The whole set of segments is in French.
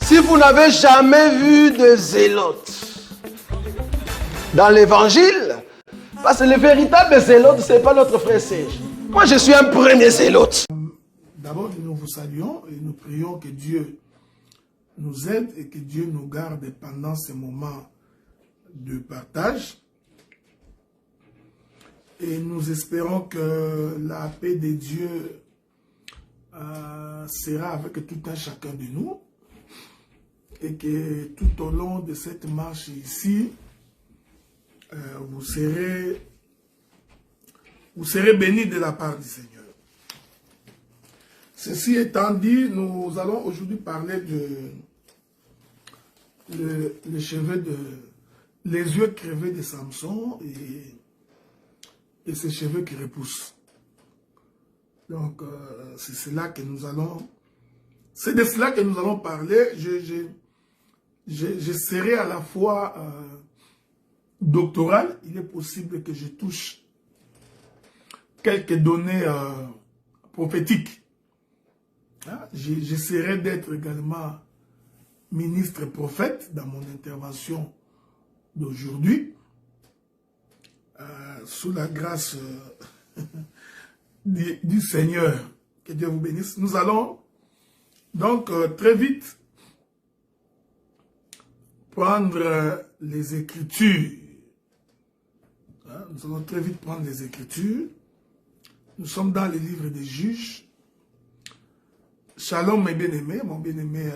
Si vous n'avez jamais vu de zélotes dans l'évangile, parce que le véritable zélote, ce n'est pas notre frère Serge. Moi, je suis un premier zélote. D'abord, nous vous saluons et nous prions que Dieu nous aide et que Dieu nous garde pendant ces moments de partage. Et nous espérons que la paix de Dieu sera avec tout un chacun de nous et que tout au long de cette marche ici, vous serez bénis de la part du Seigneur. Ceci étant dit, nous allons aujourd'hui parler les yeux crevés de Samson et ses cheveux qui repoussent. Donc, c'est de cela que nous allons parler. Je serai à la fois doctoral. Il est possible que je touche quelques données prophétiques. J'essaierai d'être également ministre prophète dans mon intervention d'aujourd'hui. Sous la grâce du Seigneur. Que Dieu vous bénisse. Nous allons donc très vite prendre les Écritures. Nous allons très vite prendre les Écritures. Nous sommes dans les livres des Juges. Shalom mes bien-aimés, mon bien-aimé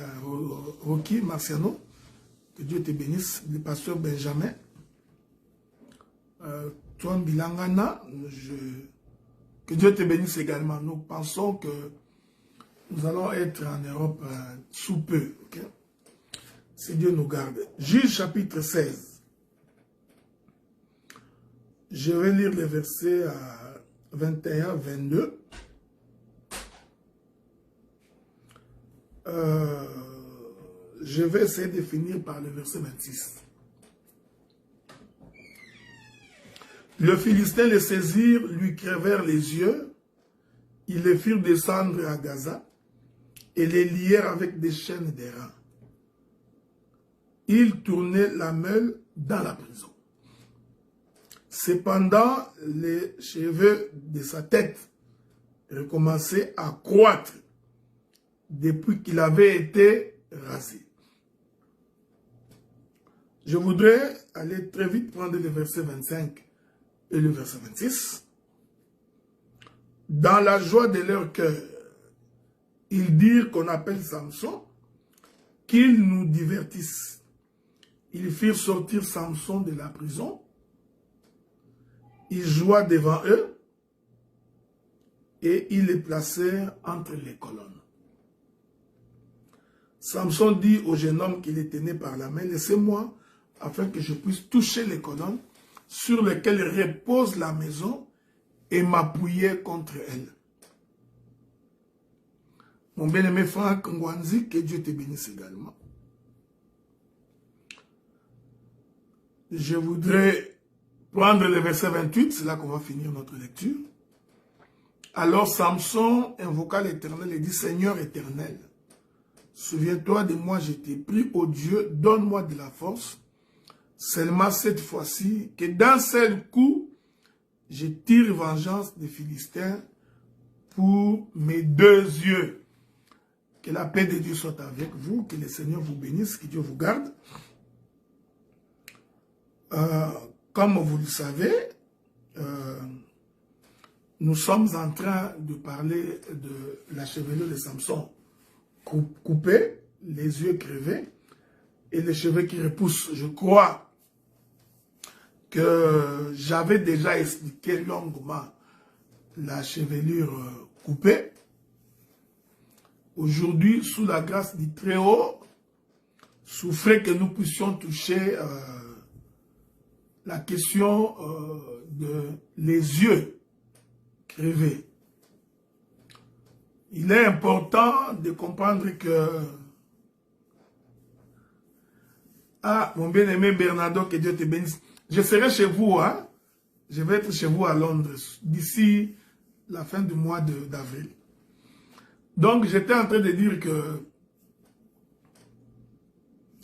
Rocky Marciano. Que Dieu te bénisse. Le pasteur Benjamin. Toi, Bilangana, que Dieu te bénisse également. Nous pensons que nous allons être en Europe sous peu. Okay? Si Dieu nous garde. Juge chapitre 16. Je vais lire les versets 21, 22. Je vais essayer de finir par le verset 26. Le Philistin les saisirent, lui crevèrent les yeux, ils les firent descendre à Gaza et les lièrent avec des chaînes d'airain. Ils tournaient la meule dans la prison. Cependant, les cheveux de sa tête recommençaient à croître depuis qu'il avait été rasé. Je voudrais aller très vite prendre le verset 25 et le verset 26. Dans la joie de leur cœur, ils dirent qu'on appelle Samson, qu'il nous divertisse. Ils firent sortir Samson de la prison. Ils joua devant eux et ils les placèrent entre les colonnes. Samson dit au jeune homme qui les tenait par la main, « Laissez-moi, afin que je puisse toucher les colonnes sur lesquelles repose la maison et m'appuyer contre elle. » Mon bien-aimé Franck Ngwanzi, que Dieu te bénisse également. Je voudrais prendre le verset 28, c'est là qu'on va finir notre lecture. Alors Samson invoqua l'Éternel et dit, « Seigneur éternel, souviens-toi de moi, je t'ai pris, ô Dieu, donne-moi de la force, seulement cette fois-ci, que d'un seul coup, je tire vengeance des Philistins pour mes deux yeux. » Que la paix de Dieu soit avec vous, que le Seigneur vous bénisse, que Dieu vous garde. Comme vous le savez, nous sommes en train de parler de la chevelure de Samson coupée, les yeux crevés et les cheveux qui repoussent. Je crois que j'avais déjà expliqué longuement la chevelure coupée. Aujourd'hui, sous la grâce du Très-Haut, souffrez que nous puissions toucher la question de les yeux crevés. Il est important de comprendre que mon bien-aimé Bernardo, que Dieu te bénisse. Je serai chez vous, hein? Je vais être chez vous à Londres d'ici la fin du mois d'avril. Donc, j'étais en train de dire que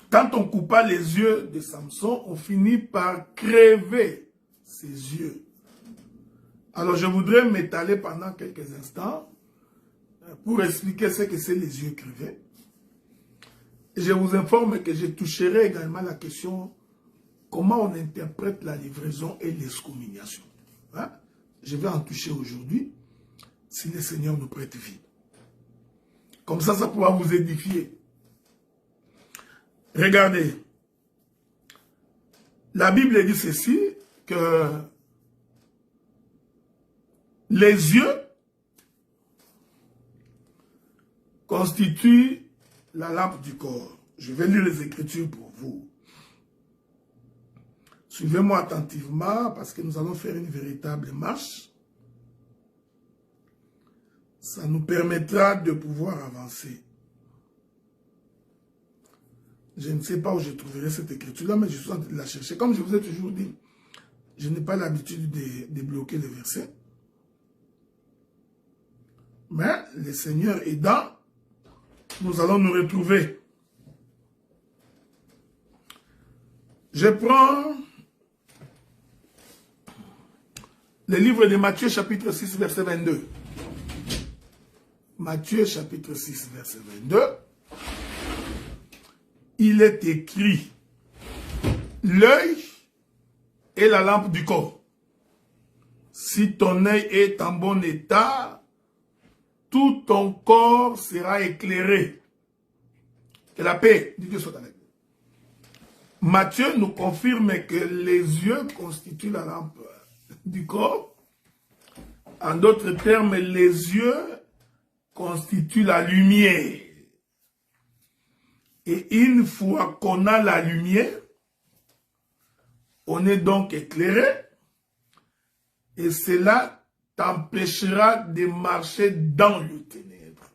Quand on coupa les yeux de Samson, on finit par crever ses yeux. Alors je voudrais m'étaler pendant quelques instants pour expliquer ce que c'est les yeux crevés. Et je vous informe que je toucherai également la question comment on interprète la livraison et l'excommunication. Hein? Je vais en toucher aujourd'hui si le Seigneur nous prête vie. Comme ça pourra vous édifier. Regardez, la Bible dit ceci, que les yeux constituent la lampe du corps. Je vais lire les Écritures pour vous. Suivez-moi attentivement parce que nous allons faire une véritable marche. Ça nous permettra de pouvoir avancer. Je ne sais pas où je trouverai cette écriture-là, mais je suis en train de la chercher. Comme je vous ai toujours dit, je n'ai pas l'habitude de bloquer les versets. Mais le Seigneur aidant, nous allons nous retrouver. Je prends le livre de Matthieu, chapitre 6, verset 22. Matthieu, chapitre 6, verset 22. Il est écrit, l'œil est la lampe du corps. Si ton œil est en bon état, tout ton corps sera éclairé. Que la paix de Dieu soit avec vous. Matthieu nous confirme que les yeux constituent la lampe du corps. En d'autres termes, les yeux constituent la lumière. Et une fois qu'on a la lumière, on est donc éclairé. Et cela t'empêchera de marcher dans le ténèbre.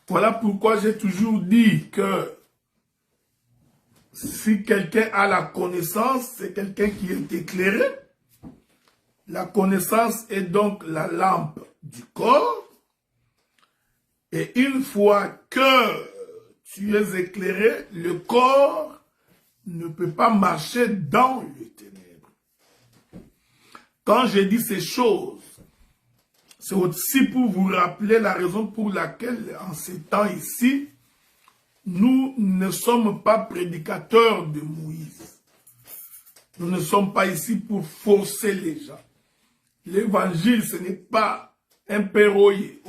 Voilà pourquoi j'ai toujours dit que si quelqu'un a la connaissance, c'est quelqu'un qui est éclairé. La connaissance est donc la lampe du corps. Et une fois que tu es éclairé, le corps ne peut pas marcher dans le ténèbre. Quand je dis ces choses, c'est aussi pour vous rappeler la raison pour laquelle, en ces temps ici, nous ne sommes pas prédicateurs de Moïse. Nous ne sommes pas ici pour forcer les gens. L'évangile, ce n'est pas un père oye.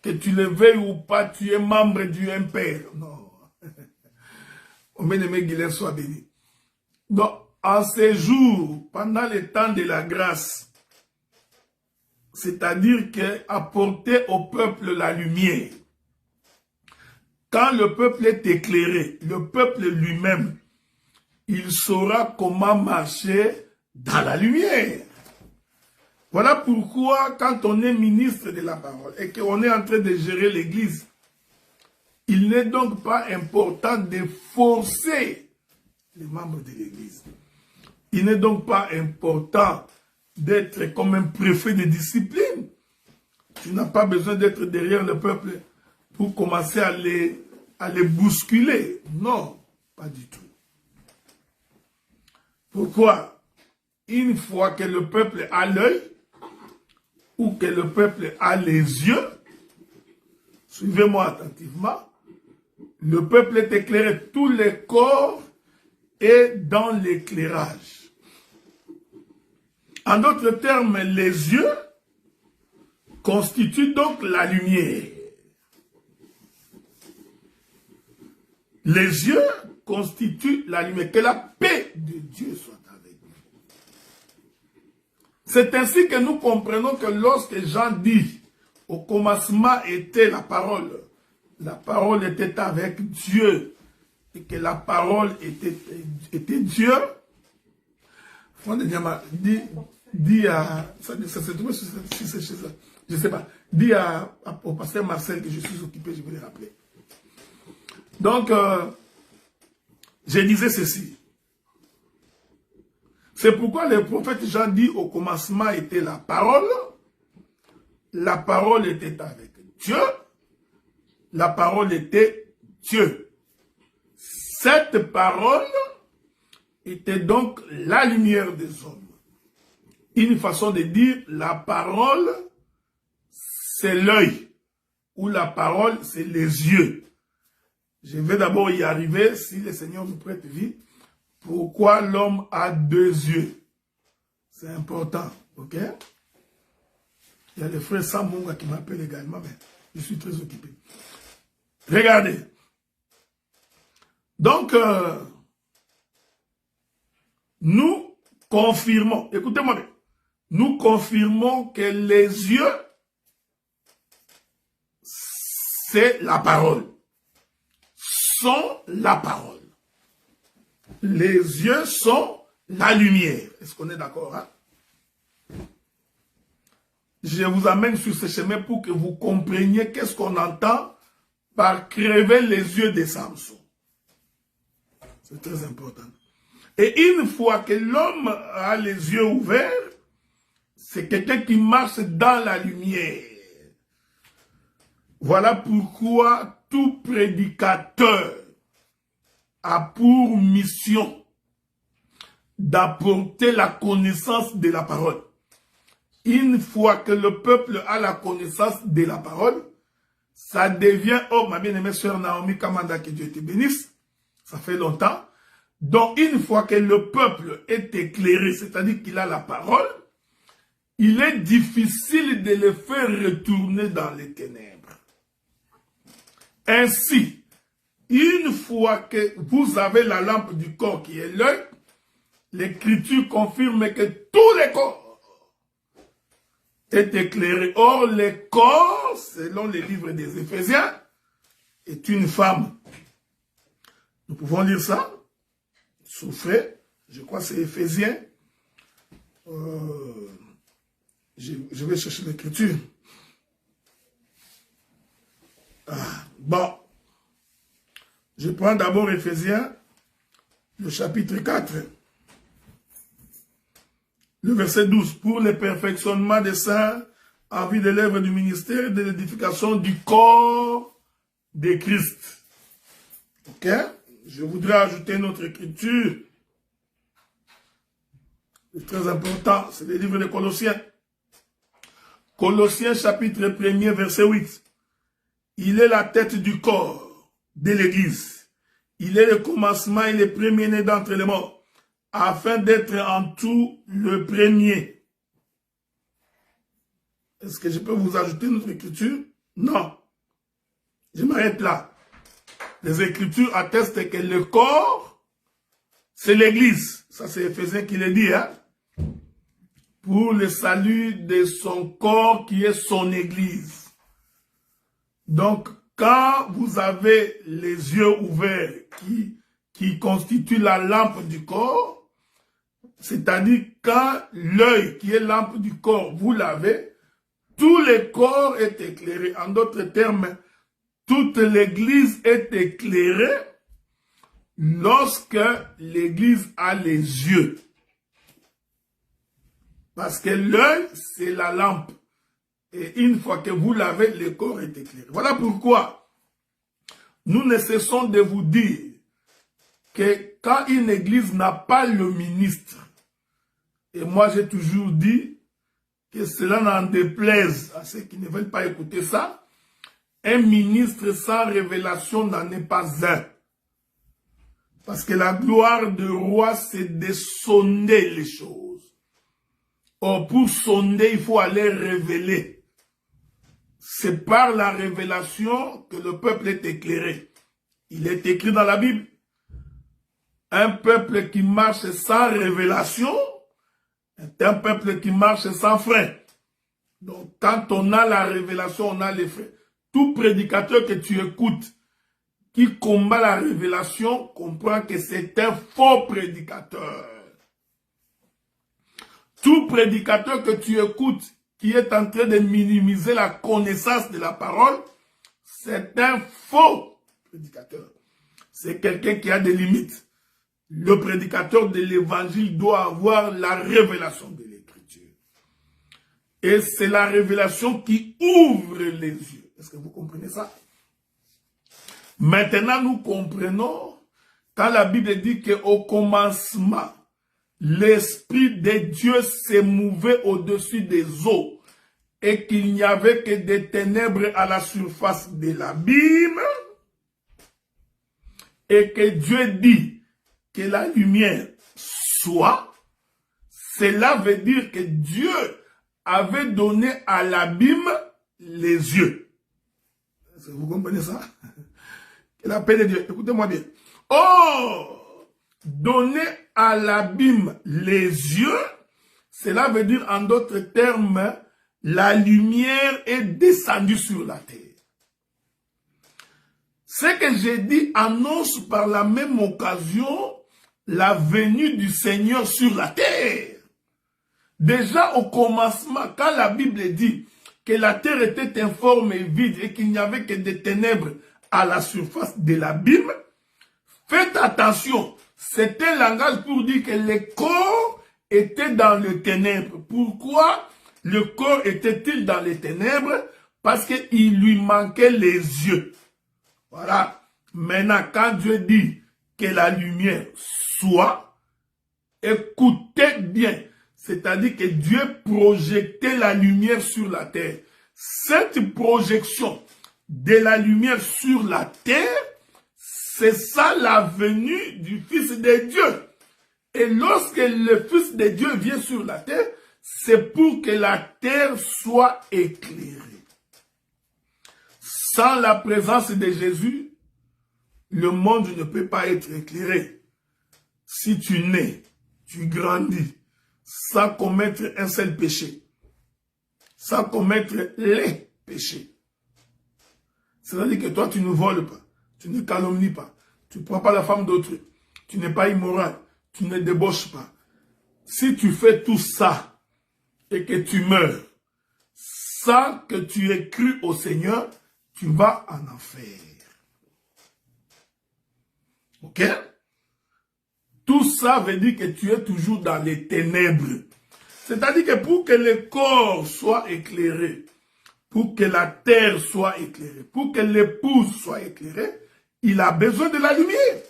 Que tu le veuilles ou pas, tu es membre du impère. Non. Mon bien-aimé Guilain soit béni. Donc, en ces jours, pendant le temps de la grâce, c'est-à-dire qu'apporter au peuple la lumière. Quand le peuple est éclairé, le peuple lui-même, il saura comment marcher dans la lumière. Voilà pourquoi, quand on est ministre de la parole et qu'on est en train de gérer l'église, il n'est donc pas important de forcer les membres de l'église. Il n'est donc pas important d'être comme un préfet de discipline. Tu n'as pas besoin d'être derrière le peuple pour commencer à les bousculer. Non, pas du tout. Pourquoi? Une fois que le peuple a l'œil, ou que le peuple a les yeux, suivez-moi attentivement, le peuple est éclairé, tout le corps est dans l'éclairage. En d'autres termes, les yeux constituent donc la lumière. Les yeux constituent la lumière. Que la paix de Dieu soit avec nous. C'est ainsi que nous comprenons que lorsque Jean dit au commencement était la parole était avec Dieu et que la parole était Dieu. Dit à, ça se trouve sur ces choses-là, je ne sais pas, dit au pasteur Marcel que je suis occupé, je vais le rappeler. Donc, je disais ceci. C'est pourquoi le prophète Jean dit au commencement était la parole était avec Dieu, la parole était Dieu. Cette parole était donc la lumière des hommes. Une façon de dire, la parole, c'est l'œil, ou la parole, c'est les yeux. Je vais d'abord y arriver, si le Seigneur nous prête vie. Pourquoi l'homme a deux yeux? C'est important, ok? Il y a le frère Samunga qui m'appelle également, mais je suis très occupé. Regardez. Donc, nous confirmons, écoutez-moi bien, nous confirmons que les yeux, c'est la parole, sont la parole. Les yeux sont la lumière. Est-ce qu'on est d'accord, hein? Je vous amène sur ce chemin pour que vous compreniez qu'est-ce qu'on entend par crever les yeux de Samson. C'est très important. Et une fois que l'homme a les yeux ouverts, c'est quelqu'un qui marche dans la lumière. Voilà pourquoi tout prédicateur a pour mission d'apporter la connaissance de la parole. Une fois que le peuple a la connaissance de la parole, ça devient, oh ma bien-aimée sœur Naomi Kamanda, que Dieu te bénisse, ça fait longtemps. Donc une fois que le peuple est éclairé, c'est-à-dire qu'il a la parole, il est difficile de le faire retourner dans les ténèbres. Ainsi, une fois que vous avez la lampe du corps qui est l'œil, l'Écriture confirme que tous les corps est éclairé. Or, le corps, selon les livres des Éphésiens, est une femme. Nous pouvons lire ça. Souffrez. Je crois que c'est Éphésiens. Je vais chercher l'écriture. Bon. Je prends d'abord Éphésiens, le chapitre 4. Le verset 12, pour le perfectionnement des saints, en vue de l'œuvre du ministère et de l'édification du corps de Christ. Ok? Je voudrais ajouter une autre écriture. C'est très important, c'est le livre de Colossiens. Colossiens chapitre 1er, verset 8. Il est la tête du corps de l'Église. Il est le commencement et le premier-né d'entre les morts, afin d'être en tout le premier. Est-ce que je peux vous ajouter notre écriture? Non. Je m'arrête là. Les écritures attestent que le corps, c'est l'Église. Ça, c'est Éphésiens qui le dit, hein? Pour le salut de son corps qui est son Église. Donc, quand vous avez les yeux ouverts qui constituent la lampe du corps, c'est-à-dire quand l'œil qui est lampe du corps, vous l'avez, tout le corps est éclairé. En d'autres termes, toute l'Église est éclairée lorsque l'Église a les yeux. Parce que l'œil, c'est la lampe. Et une fois que vous l'avez, le corps est éclairé. Voilà pourquoi nous ne cessons de vous dire que quand une église n'a pas le ministre, et moi j'ai toujours dit que cela n'en déplaise à ceux qui ne veulent pas écouter ça, un ministre sans révélation n'en est pas un. Parce que la gloire du roi, c'est de sonder les choses. Or, pour sonder, il faut aller révéler. C'est par la révélation que le peuple est éclairé. Il est écrit dans la Bible. Un peuple qui marche sans révélation est un peuple qui marche sans frein. Donc, quand on a la révélation, on a les freins. Tout prédicateur que tu écoutes qui combat la révélation comprend que c'est un faux prédicateur. Tout prédicateur que tu écoutes qui est en train de minimiser la connaissance de la parole, c'est un faux prédicateur. C'est quelqu'un qui a des limites. Le prédicateur de l'évangile doit avoir la révélation de l'écriture. Et c'est la révélation qui ouvre les yeux. Est-ce que vous comprenez ça? Maintenant, nous comprenons Quand la Bible dit qu'au commencement, l'Esprit de Dieu s'émouvait au-dessus des eaux et qu'il n'y avait que des ténèbres à la surface de l'abîme, et que Dieu dit que la lumière soit, cela veut dire que Dieu avait donné à l'abîme les yeux. Vous comprenez ça? La paix de Dieu. Écoutez-moi bien. Oh! Donner à l'abîme les yeux, cela veut dire en d'autres termes, la lumière est descendue sur la terre. Ce que j'ai dit annonce par la même occasion la venue du Seigneur sur la terre. Déjà au commencement, quand la Bible dit que la terre était informe et vide et qu'il n'y avait que des ténèbres à la surface de l'abîme, faites attention, c'est un langage pour dire que le corps était dans les ténèbres. Pourquoi le corps était-il dans les ténèbres? Parce qu'il lui manquait les yeux. Voilà. Maintenant, quand Dieu dit que la lumière soit, écoutez bien. C'est-à-dire que Dieu projetait la lumière sur la terre. Cette projection de la lumière sur la terre, c'est ça la venue du Fils de Dieu. Et lorsque le Fils de Dieu vient sur la terre, c'est pour que la terre soit éclairée. Sans la présence de Jésus, le monde ne peut pas être éclairé. Si tu nais, tu grandis, sans commettre un seul péché, sans commettre les péchés. C'est-à-dire que toi, tu ne voles pas, tu ne calomnies pas, tu ne prends pas la femme d'autrui, tu n'es pas immoral, tu ne débauches pas. Si tu fais tout ça et que tu meurs sans que tu aies cru au Seigneur, tu vas en enfer. Ok? Tout ça veut dire que tu es toujours dans les ténèbres. C'est-à-dire que pour que le corps soit éclairé, pour que la terre soit éclairée, pour que l'épouse soit éclairée, il a besoin de la lumière.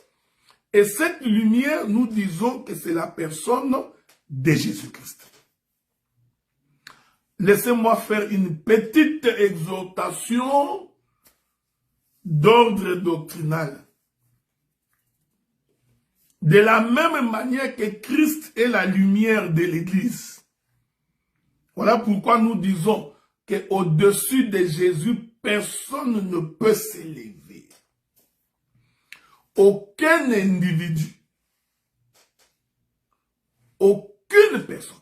Et cette lumière, nous disons que c'est la personne de Jésus-Christ. Laissez-moi faire une petite exhortation d'ordre doctrinal. De la même manière que Christ est la lumière de l'Église. Voilà pourquoi nous disons qu'au-dessus de Jésus, personne ne peut s'élever. Aucun individu, aucune personne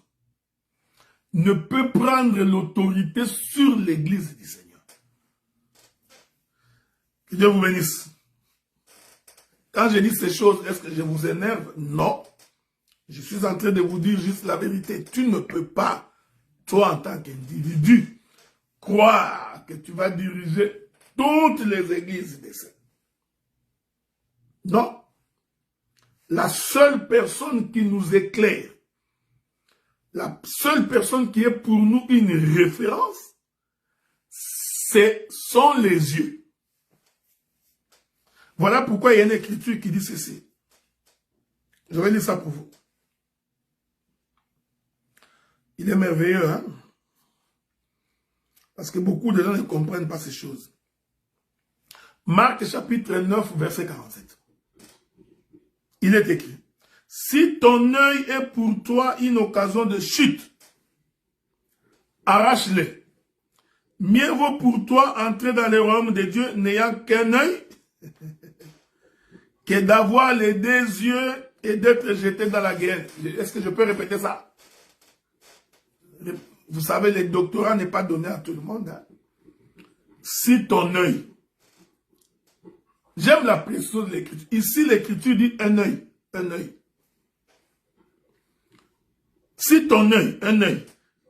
ne peut prendre l'autorité sur l'Église du Seigneur. Que Dieu vous bénisse. Quand je dis ces choses, est-ce que je vous énerve? Non. Je suis en train de vous dire juste la vérité. Tu ne peux pas, toi en tant qu'individu, croire que tu vas diriger toutes les églises des saints. Non. La seule personne qui nous éclaire, la seule personne qui est pour nous une référence, ce sont les yeux. Voilà pourquoi il y a une écriture qui dit ceci. Je vais lire ça pour vous. Il est merveilleux, hein? Parce que beaucoup de gens ne comprennent pas ces choses. Marc chapitre 9, verset 47. Il est écrit, si ton œil est pour toi une occasion de chute, arrache-le. Mieux vaut pour toi entrer dans le royaume de Dieu n'ayant qu'un œil que d'avoir les deux yeux et d'être jeté dans la guerre. Est-ce que je peux répéter ça? Vous savez, le doctorat n'est pas donné à tout le monde. Hein? Si ton œil, j'aime la précision de l'écriture. Ici, l'écriture dit un œil, un œil. Si ton œil, un œil,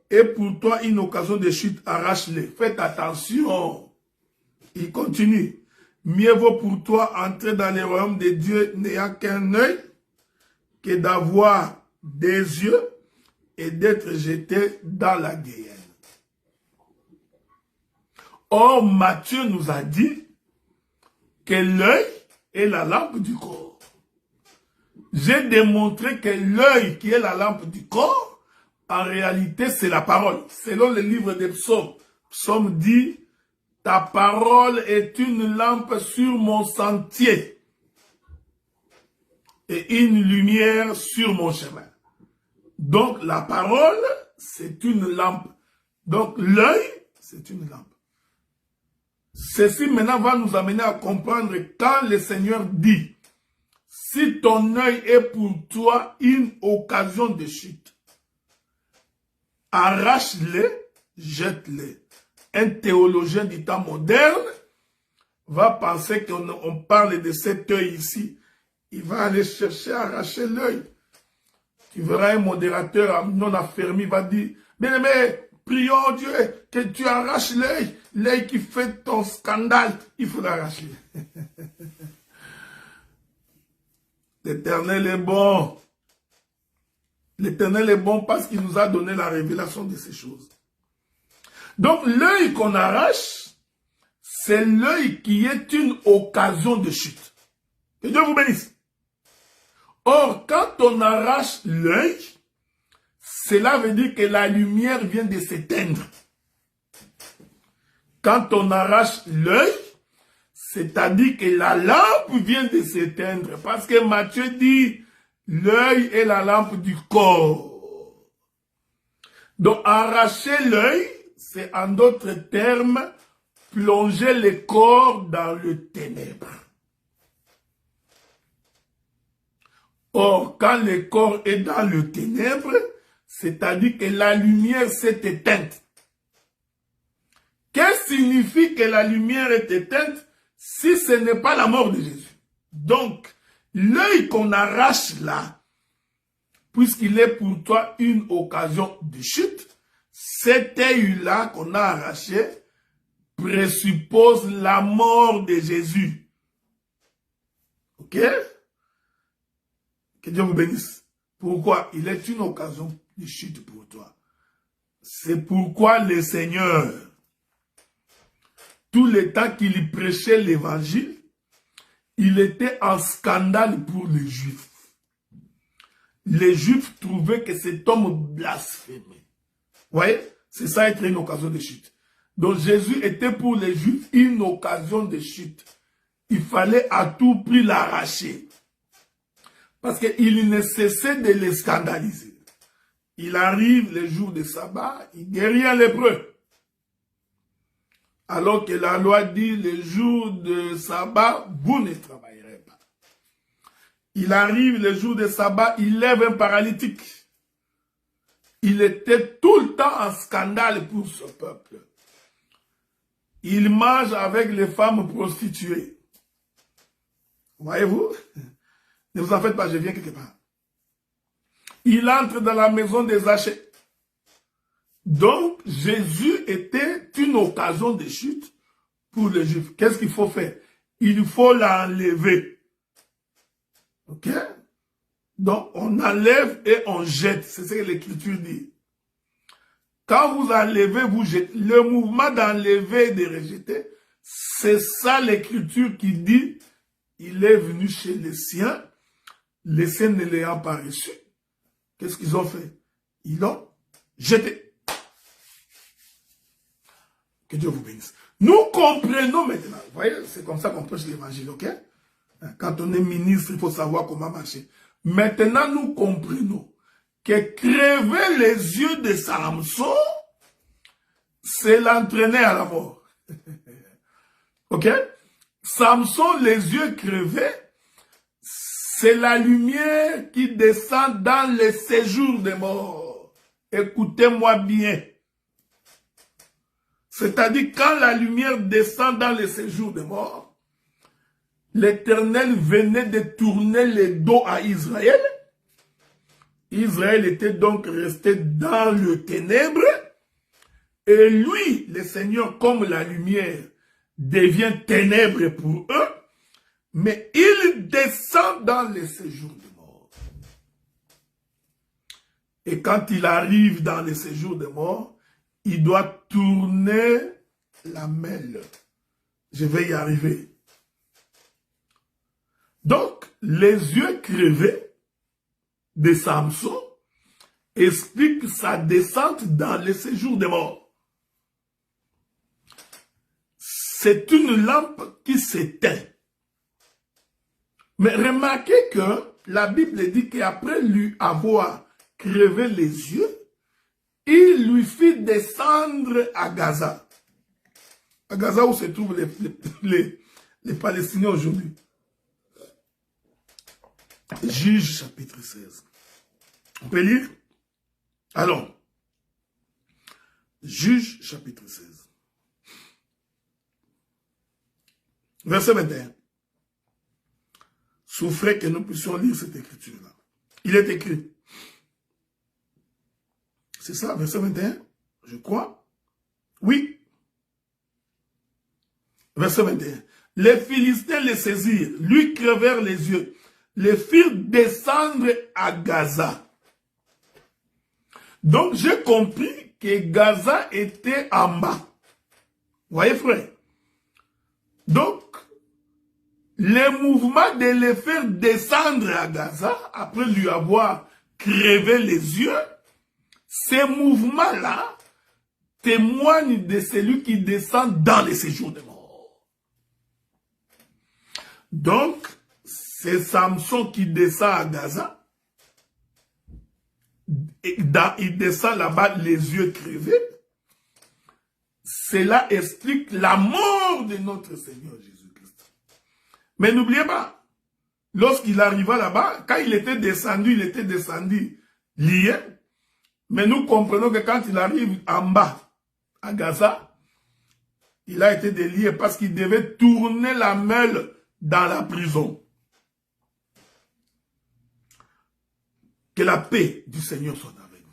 est pour toi une occasion de chute, arrache-le. Faites attention. Il continue. Mieux vaut pour toi entrer dans le royaume de Dieu n'ayant qu'un œil que d'avoir des yeux et d'être jeté dans la guerre. Or, Matthieu nous a dit que l'œil est la lampe du corps. j'ai démontré que l'œil qui est la lampe du corps, en réalité, c'est la parole. Selon le livre des psaumes, Psaume dit, ta parole est une lampe sur mon sentier et une lumière sur mon chemin. Donc, la parole, c'est une lampe. Donc, l'œil, c'est une lampe. Ceci maintenant va nous amener à comprendre quand le Seigneur dit, si ton œil est pour toi une occasion de chute, arrache-le, jette-le. Un théologien du temps moderne va penser qu'on parle de cet œil ici. Il va aller chercher à arracher l'œil. Tu verras un modérateur non affermi va dire, bien aimé, prions Dieu que tu arraches l'œil. L'œil qui fait ton scandale, il faut l'arracher. L'Éternel est bon. L'Éternel est bon parce qu'il nous a donné la révélation de ces choses. Donc, l'œil qu'on arrache, c'est l'œil qui est une occasion de chute. Que Dieu vous bénisse. Or, quand on arrache l'œil, cela veut dire que la lumière vient de s'éteindre. Quand on arrache l'œil, c'est-à-dire que la lampe vient de s'éteindre. Parce que Matthieu dit, l'œil est la lampe du corps. Donc, arracher l'œil, c'est en d'autres termes, plonger le corps dans le ténèbre. Or, quand le corps est dans le ténèbre, c'est-à-dire que la lumière s'est éteinte. Qu'est-ce qui signifie que la lumière est éteinte si ce n'est pas la mort de Jésus? Donc, l'œil qu'on arrache là, puisqu'il est pour toi une occasion de chute, cet œil-là qu'on a arraché présuppose la mort de Jésus. Ok? Que Dieu vous bénisse. Pourquoi? Il est une occasion de chute pour toi. C'est pourquoi le Seigneur, tout le temps qu'il prêchait l'évangile, il était en scandale pour les Juifs. Les Juifs trouvaient que cet homme blasphémait. Vous voyez? C'est ça être une occasion de chute. Donc Jésus était pour les Juifs une occasion de chute. Il fallait à tout prix l'arracher. Parce qu'il ne cessait de les scandaliser. Il arrive les jours de sabbat, il guérit un lépreux. Alors que la loi dit, les jours de sabbat, vous ne travaillerez pas. Il arrive les jours de sabbat, il lève un paralytique. Il était tout le temps en scandale pour ce peuple. Il mange avec les femmes prostituées. Voyez-vous? Ne vous en faites pas, je viens quelque part. Il entre dans la maison des Zachée. Donc, Jésus était une occasion de chute pour les Juifs. Qu'est-ce qu'il faut faire? Il faut l'enlever. Ok? Donc, on enlève et on jette. C'est ce que l'Écriture dit. Quand vous enlevez, vous jetez. Le mouvement d'enlever et de rejeter, c'est ça l'Écriture qui dit, il est venu chez les siens ne l'ayant pas reçu. Qu'est-ce qu'ils ont fait? Ils l'ont jeté. Que Dieu vous bénisse. Nous comprenons maintenant. Vous voyez, c'est comme ça qu'on prêche l'évangile, ok? Quand on est ministre, il faut savoir comment marcher. Maintenant, nous comprenons que crever les yeux de Samson, c'est l'entraîner à la mort. Ok? Samson, les yeux crevés, c'est la lumière qui descend dans le séjour des morts. Écoutez-moi bien. C'est-à-dire, quand la lumière descend dans le séjour des morts, l'Éternel venait de tourner le dos à Israël. Israël était donc resté dans le ténèbre. Et lui, le Seigneur, comme la lumière, devient ténèbre pour eux. Mais il descend dans le séjour des morts. Et quand il arrive dans le séjour des morts, il doit tourner la mêle. Je vais y arriver. Donc, les yeux crevés, de Samson explique sa descente dans le séjour des morts. C'est une lampe qui s'éteint. Mais remarquez que la Bible dit qu'après lui avoir crevé les yeux, il lui fit descendre à Gaza. À Gaza où se trouvent les Palestiniens aujourd'hui. Juge chapitre 16. On peut lire? Allons. Juge chapitre 16. Verset 21. Souffrez que nous puissions lire cette écriture-là. Il est écrit. C'est ça, verset 21, je crois. Oui. Verset 21. Les Philistins les saisirent, lui crevèrent les yeux, les firent descendre à Gaza. Donc j'ai compris que Gaza était en bas. Vous voyez, frère? Donc, le mouvement de les faire descendre à Gaza, après lui avoir crevé les yeux, ces mouvements-là témoignent de celui qui descend dans les séjours des morts. Donc, c'est Samson qui descend à Gaza. Il descend là-bas les yeux crevés. Cela explique la mort de notre Seigneur Jésus-Christ. Mais n'oubliez pas, lorsqu'il arriva là-bas, quand il était descendu lié. Mais nous comprenons que quand il arrive en bas, à Gaza, il a été délié parce qu'il devait tourner la meule dans la prison. Que la paix du Seigneur soit avec vous.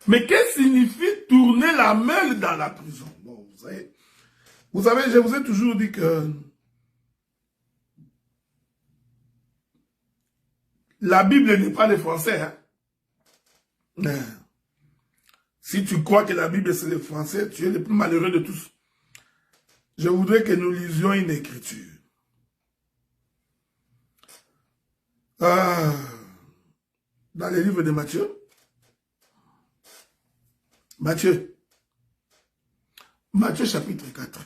Mais qu'est-ce que signifie tourner la meule dans la prison? Bon, vous savez, je vous ai toujours dit que la Bible n'est pas le français. Hein? Si tu crois que la Bible c'est le français, tu es le plus malheureux de tous. Je voudrais que nous lisions une écriture. Dans les livres de Matthieu. Matthieu chapitre 4.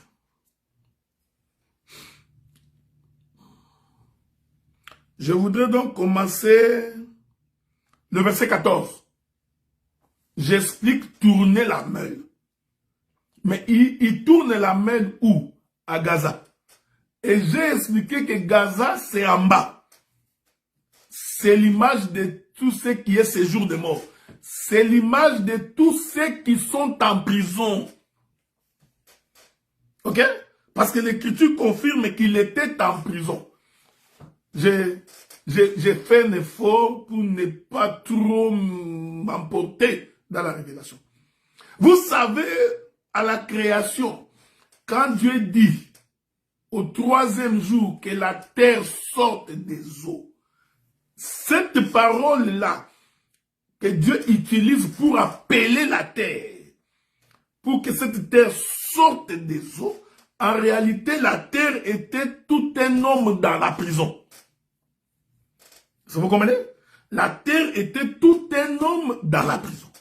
Je voudrais donc commencer le verset 14. J'explique tourner la meule. Mais il tourne la meule où? À Gaza. Et j'ai expliqué que Gaza, c'est en bas. C'est l'image de tout ce qui est séjour de mort. C'est l'image de tous ceux qui sont en prison. Ok? Parce que l'Écriture confirme qu'il était en prison. J'ai fait un effort pour ne pas trop m'emporter dans la révélation. Vous savez, à la création, quand Dieu dit au troisième jour que la terre sorte des eaux, cette parole-là que Dieu utilise pour appeler la terre, pour que cette terre sorte des eaux, en réalité, la terre était tout un homme dans la prison. Vous comprenez? La terre était tout un homme dans la prison.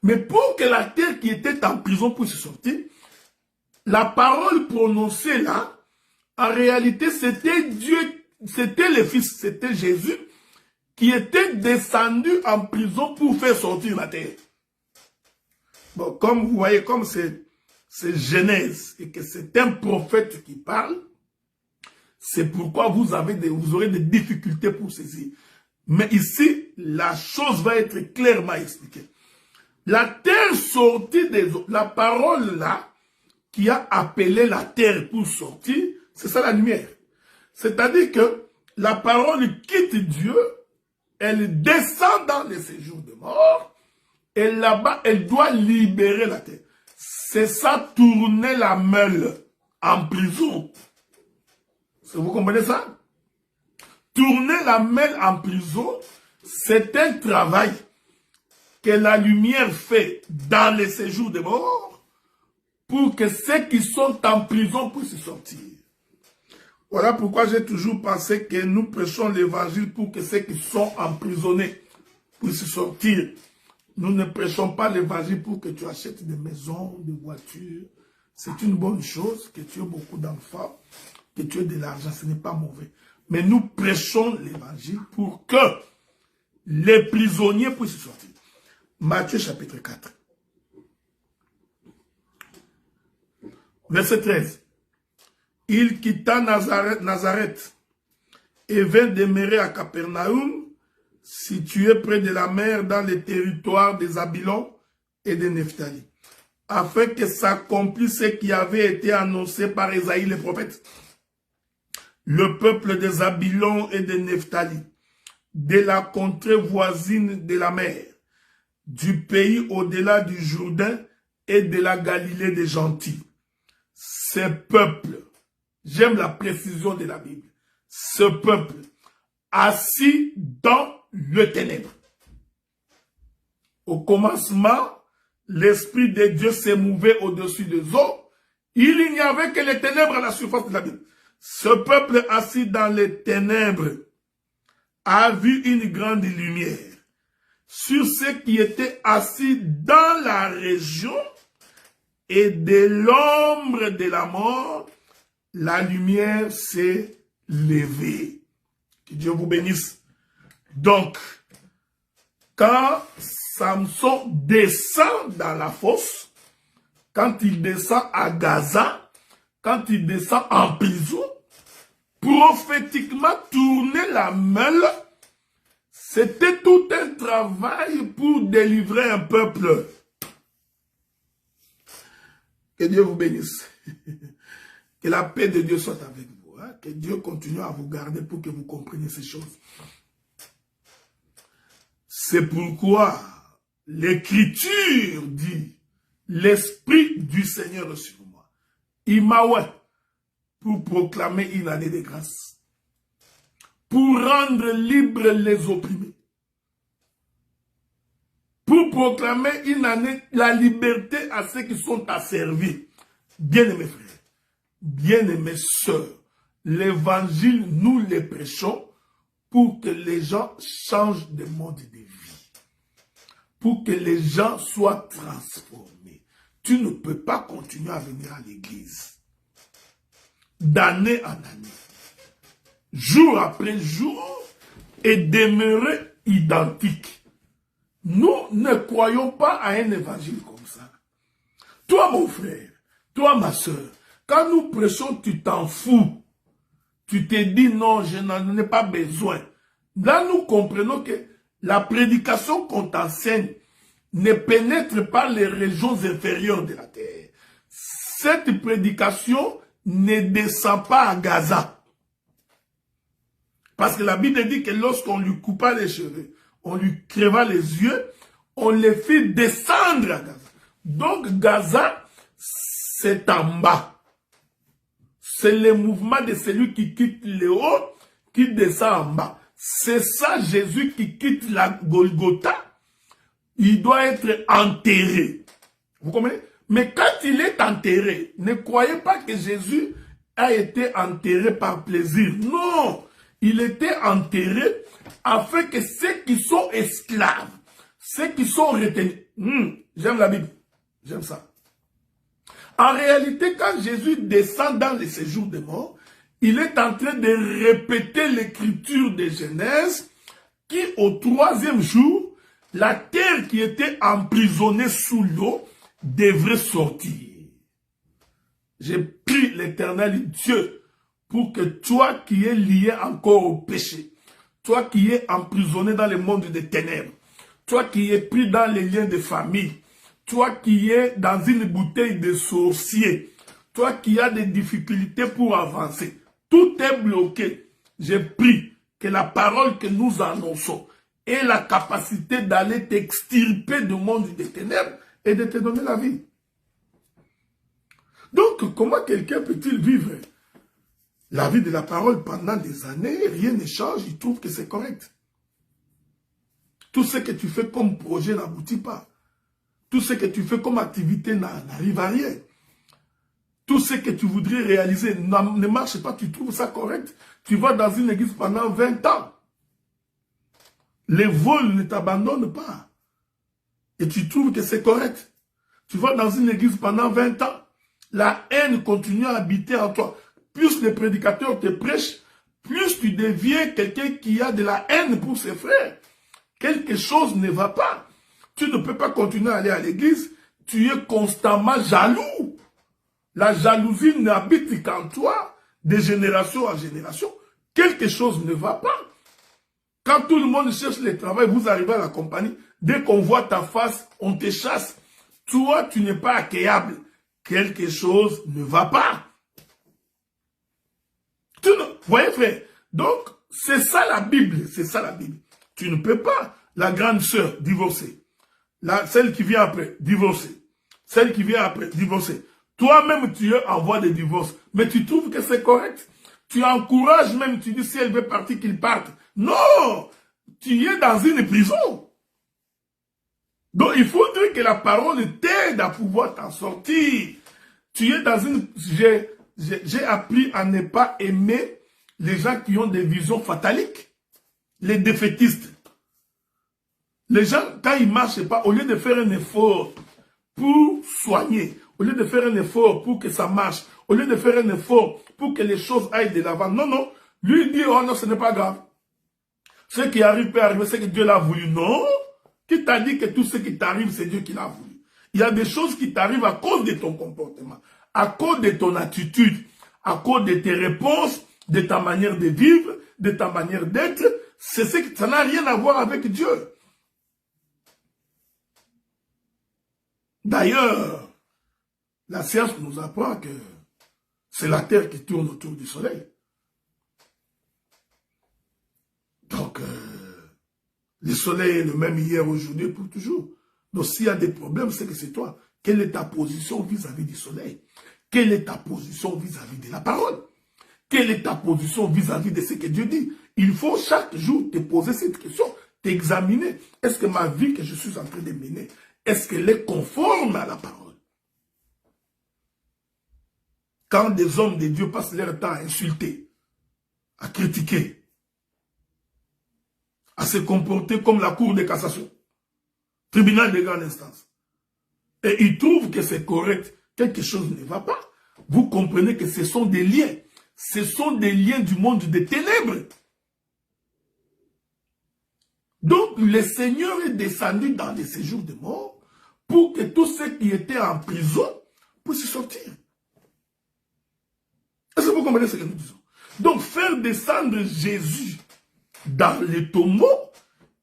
Mais pour que la terre qui était en prison puisse sortir, la parole prononcée là, en réalité, c'était Dieu, c'était le Fils, c'était Jésus, qui était descendu en prison pour faire sortir la terre. Bon, comme vous voyez, comme c'est Genèse et que c'est un prophète qui parle, c'est pourquoi vous aurez des difficultés pour saisir. Mais ici, la chose va être clairement expliquée. La terre sortie des eaux, la parole là, qui a appelé la terre pour sortir, c'est ça la lumière. C'est-à-dire que la parole quitte Dieu, elle descend dans les séjours de mort, et là-bas, elle doit libérer la terre. C'est ça, tourner la meule en prison. Vous comprenez ça? Tourner la meule en prison, c'est un travail que la lumière fait dans les séjours de mort pour que ceux qui sont en prison puissent sortir. Voilà pourquoi j'ai toujours pensé que nous prêchons l'évangile pour que ceux qui sont emprisonnés puissent sortir. Nous ne prêchons pas l'évangile pour que tu achètes des maisons, des voitures. C'est une bonne chose que tu aies beaucoup d'enfants, que tu aies de l'argent, ce n'est pas mauvais. Mais nous prêchons l'évangile pour que les prisonniers puissent sortir. Matthieu chapitre 4. Verset 13. Il quitta Nazareth et vint demeurer à Capernaum, situé près de la mer dans les territoires des Zabulon et de Nephtali, afin que s'accomplisse ce qui avait été annoncé par Ésaïe le prophète. Le peuple des Zabulon et de Nephtali, de la contrée voisine de la mer, du pays au-delà du Jourdain et de la Galilée des gentils. Ces peuples, j'aime la précision de la Bible, ce peuple assis dans le ténèbre. Au commencement, l'Esprit de Dieu s'émouvait au-dessus des eaux. Il n'y avait que les ténèbres à la surface de la Bible. Ce peuple assis dans les ténèbres a vu une grande lumière. Sur ceux qui étaient assis dans la région et de l'ombre de la mort, la lumière s'est levée. Que Dieu vous bénisse. Donc, quand Samson descend dans la fosse, quand il descend à Gaza, quand il descend en prison, prophétiquement tourner la meule, c'était tout un travail pour délivrer un peuple. Que Dieu vous bénisse. Que la paix de Dieu soit avec vous. Hein? Que Dieu continue à vous garder pour que vous compreniez ces choses. C'est pourquoi l'Écriture dit, l'Esprit du Seigneur est sur moi. Il m'a oint pour proclamer une année de grâce, pour rendre libres les opprimés, pour proclamer une année, la liberté à ceux qui sont asservis. Bien-aimés frères, bien-aimés sœurs, l'évangile, nous le prêchons pour que les gens changent de mode de vie, pour que les gens soient transformés. Tu ne peux pas continuer à venir à l'église d'année en année, jour après jour, et demeurer identique. Nous ne croyons pas à un évangile comme ça. Toi, mon frère, toi, ma soeur, quand nous prêchons, tu t'en fous. Tu te dis non, je n'en ai pas besoin. Là, nous comprenons que la prédication qu'on t'enseigne ne pénètre pas les régions inférieures de la terre. Cette prédication ne descend pas à Gaza. Parce que la Bible dit que lorsqu'on lui coupa les cheveux, on lui creva les yeux, on les fit descendre à Gaza. Donc Gaza, c'est en bas. C'est le mouvement de celui qui quitte le haut, qui descend en bas. C'est ça Jésus qui quitte la Golgotha. Il doit être enterré. Vous comprenez? Mais quand il est enterré, ne croyez pas que Jésus a été enterré par plaisir. Non, il était enterré afin que ceux qui sont esclaves, ceux qui sont retenus, j'aime la Bible, j'aime ça. En réalité, quand Jésus descend dans les séjours des morts, il est en train de répéter l'écriture de Genèse qui, au troisième jour, la terre qui était emprisonnée sous l'eau devrait sortir. J'ai pris l'Éternel Dieu pour que toi qui es lié encore au péché, toi qui es emprisonné dans le monde des ténèbres, toi qui es pris dans les liens de famille, toi qui es dans une bouteille de sorcier, toi qui as des difficultés pour avancer, tout est bloqué. J'ai pris que la parole que nous annonçons ait la capacité d'aller t'extirper du monde des ténèbres et de te donner la vie. Donc, comment quelqu'un peut-il vivre la vie de la parole pendant des années, rien ne change, il trouve que c'est correct. Tout ce que tu fais comme projet n'aboutit pas. Tout ce que tu fais comme activité n'arrive à rien. tout ce que tu voudrais réaliser ne marche pas, tu trouves ça correct. Tu vas dans une église pendant 20 ans. Les vols ne t'abandonnent pas. Et tu trouves que c'est correct. Tu vas dans une église pendant 20 ans. La haine continue à habiter en toi. Plus les prédicateurs te prêchent, plus tu deviens quelqu'un qui a de la haine pour ses frères. Quelque chose ne va pas. Tu ne peux pas continuer à aller à l'église. Tu es constamment jaloux. La jalousie n'habite qu'en toi, de génération en génération. Quelque chose ne va pas. Quand tout le monde cherche le travail, vous arrivez à la compagnie. Dès qu'on voit ta face, on te chasse. Toi, tu n'es pas accueillable. Quelque chose ne va pas. Vous voyez, frère? Donc, c'est ça la Bible. C'est ça la Bible. Tu ne peux pas, la grande sœur, divorcer. Celle qui vient après, divorcer. Celle qui vient après, divorcer. Toi-même, tu es en voie de divorce. Mais tu trouves que c'est correct. Tu encourages même, tu dis si elle veut partir, qu'il parte. Non! Tu es dans une prison. Donc, il faudrait que la parole t'aide à pouvoir t'en sortir. Tu es dans une... J'ai appris à ne pas aimer les gens qui ont des visions fataliques. Les défaitistes. Les gens, quand ils ne marchent pas, au lieu de faire un effort pour soigner, au lieu de faire un effort pour que ça marche, au lieu de faire un effort pour que les choses aillent de l'avant, non, non. Lui il dit, oh non, ce n'est pas grave. Ce qui arrive peut arriver, c'est que Dieu l'a voulu. Non. Qui t'a dit que tout ce qui t'arrive, c'est Dieu qui l'a voulu? Il y a des choses qui t'arrivent à cause de ton comportement, à cause de ton attitude, à cause de tes réponses, de ta manière de vivre, de ta manière d'être. C'est ce que ça n'a rien à voir avec Dieu. D'ailleurs, la science nous apprend que c'est la Terre qui tourne autour du Soleil. Donc, le Soleil est le même hier, aujourd'hui, pour toujours. Donc, s'il y a des problèmes, c'est que c'est toi. Quelle est ta position vis-à-vis du Soleil? Quelle est ta position vis-à-vis de la parole? Quelle est ta position vis-à-vis de ce que Dieu dit? Il faut chaque jour te poser cette question, t'examiner. Est-ce que ma vie que je suis en train de mener, est-ce qu'elle est conforme à la parole? Quand des hommes de Dieu passent leur temps à insulter, à critiquer, à se comporter comme la cour de cassation, tribunal de grande instance, et ils trouvent que c'est correct, quelque chose ne va pas, vous comprenez que ce sont des liens. Ce sont des liens du monde des ténèbres. Donc, le Seigneur est descendu dans les séjours de mort pour que tous ceux qui étaient en prison puissent sortir. Est-ce que vous comprenez ce que nous disons? Donc, faire descendre Jésus dans les tombeaux,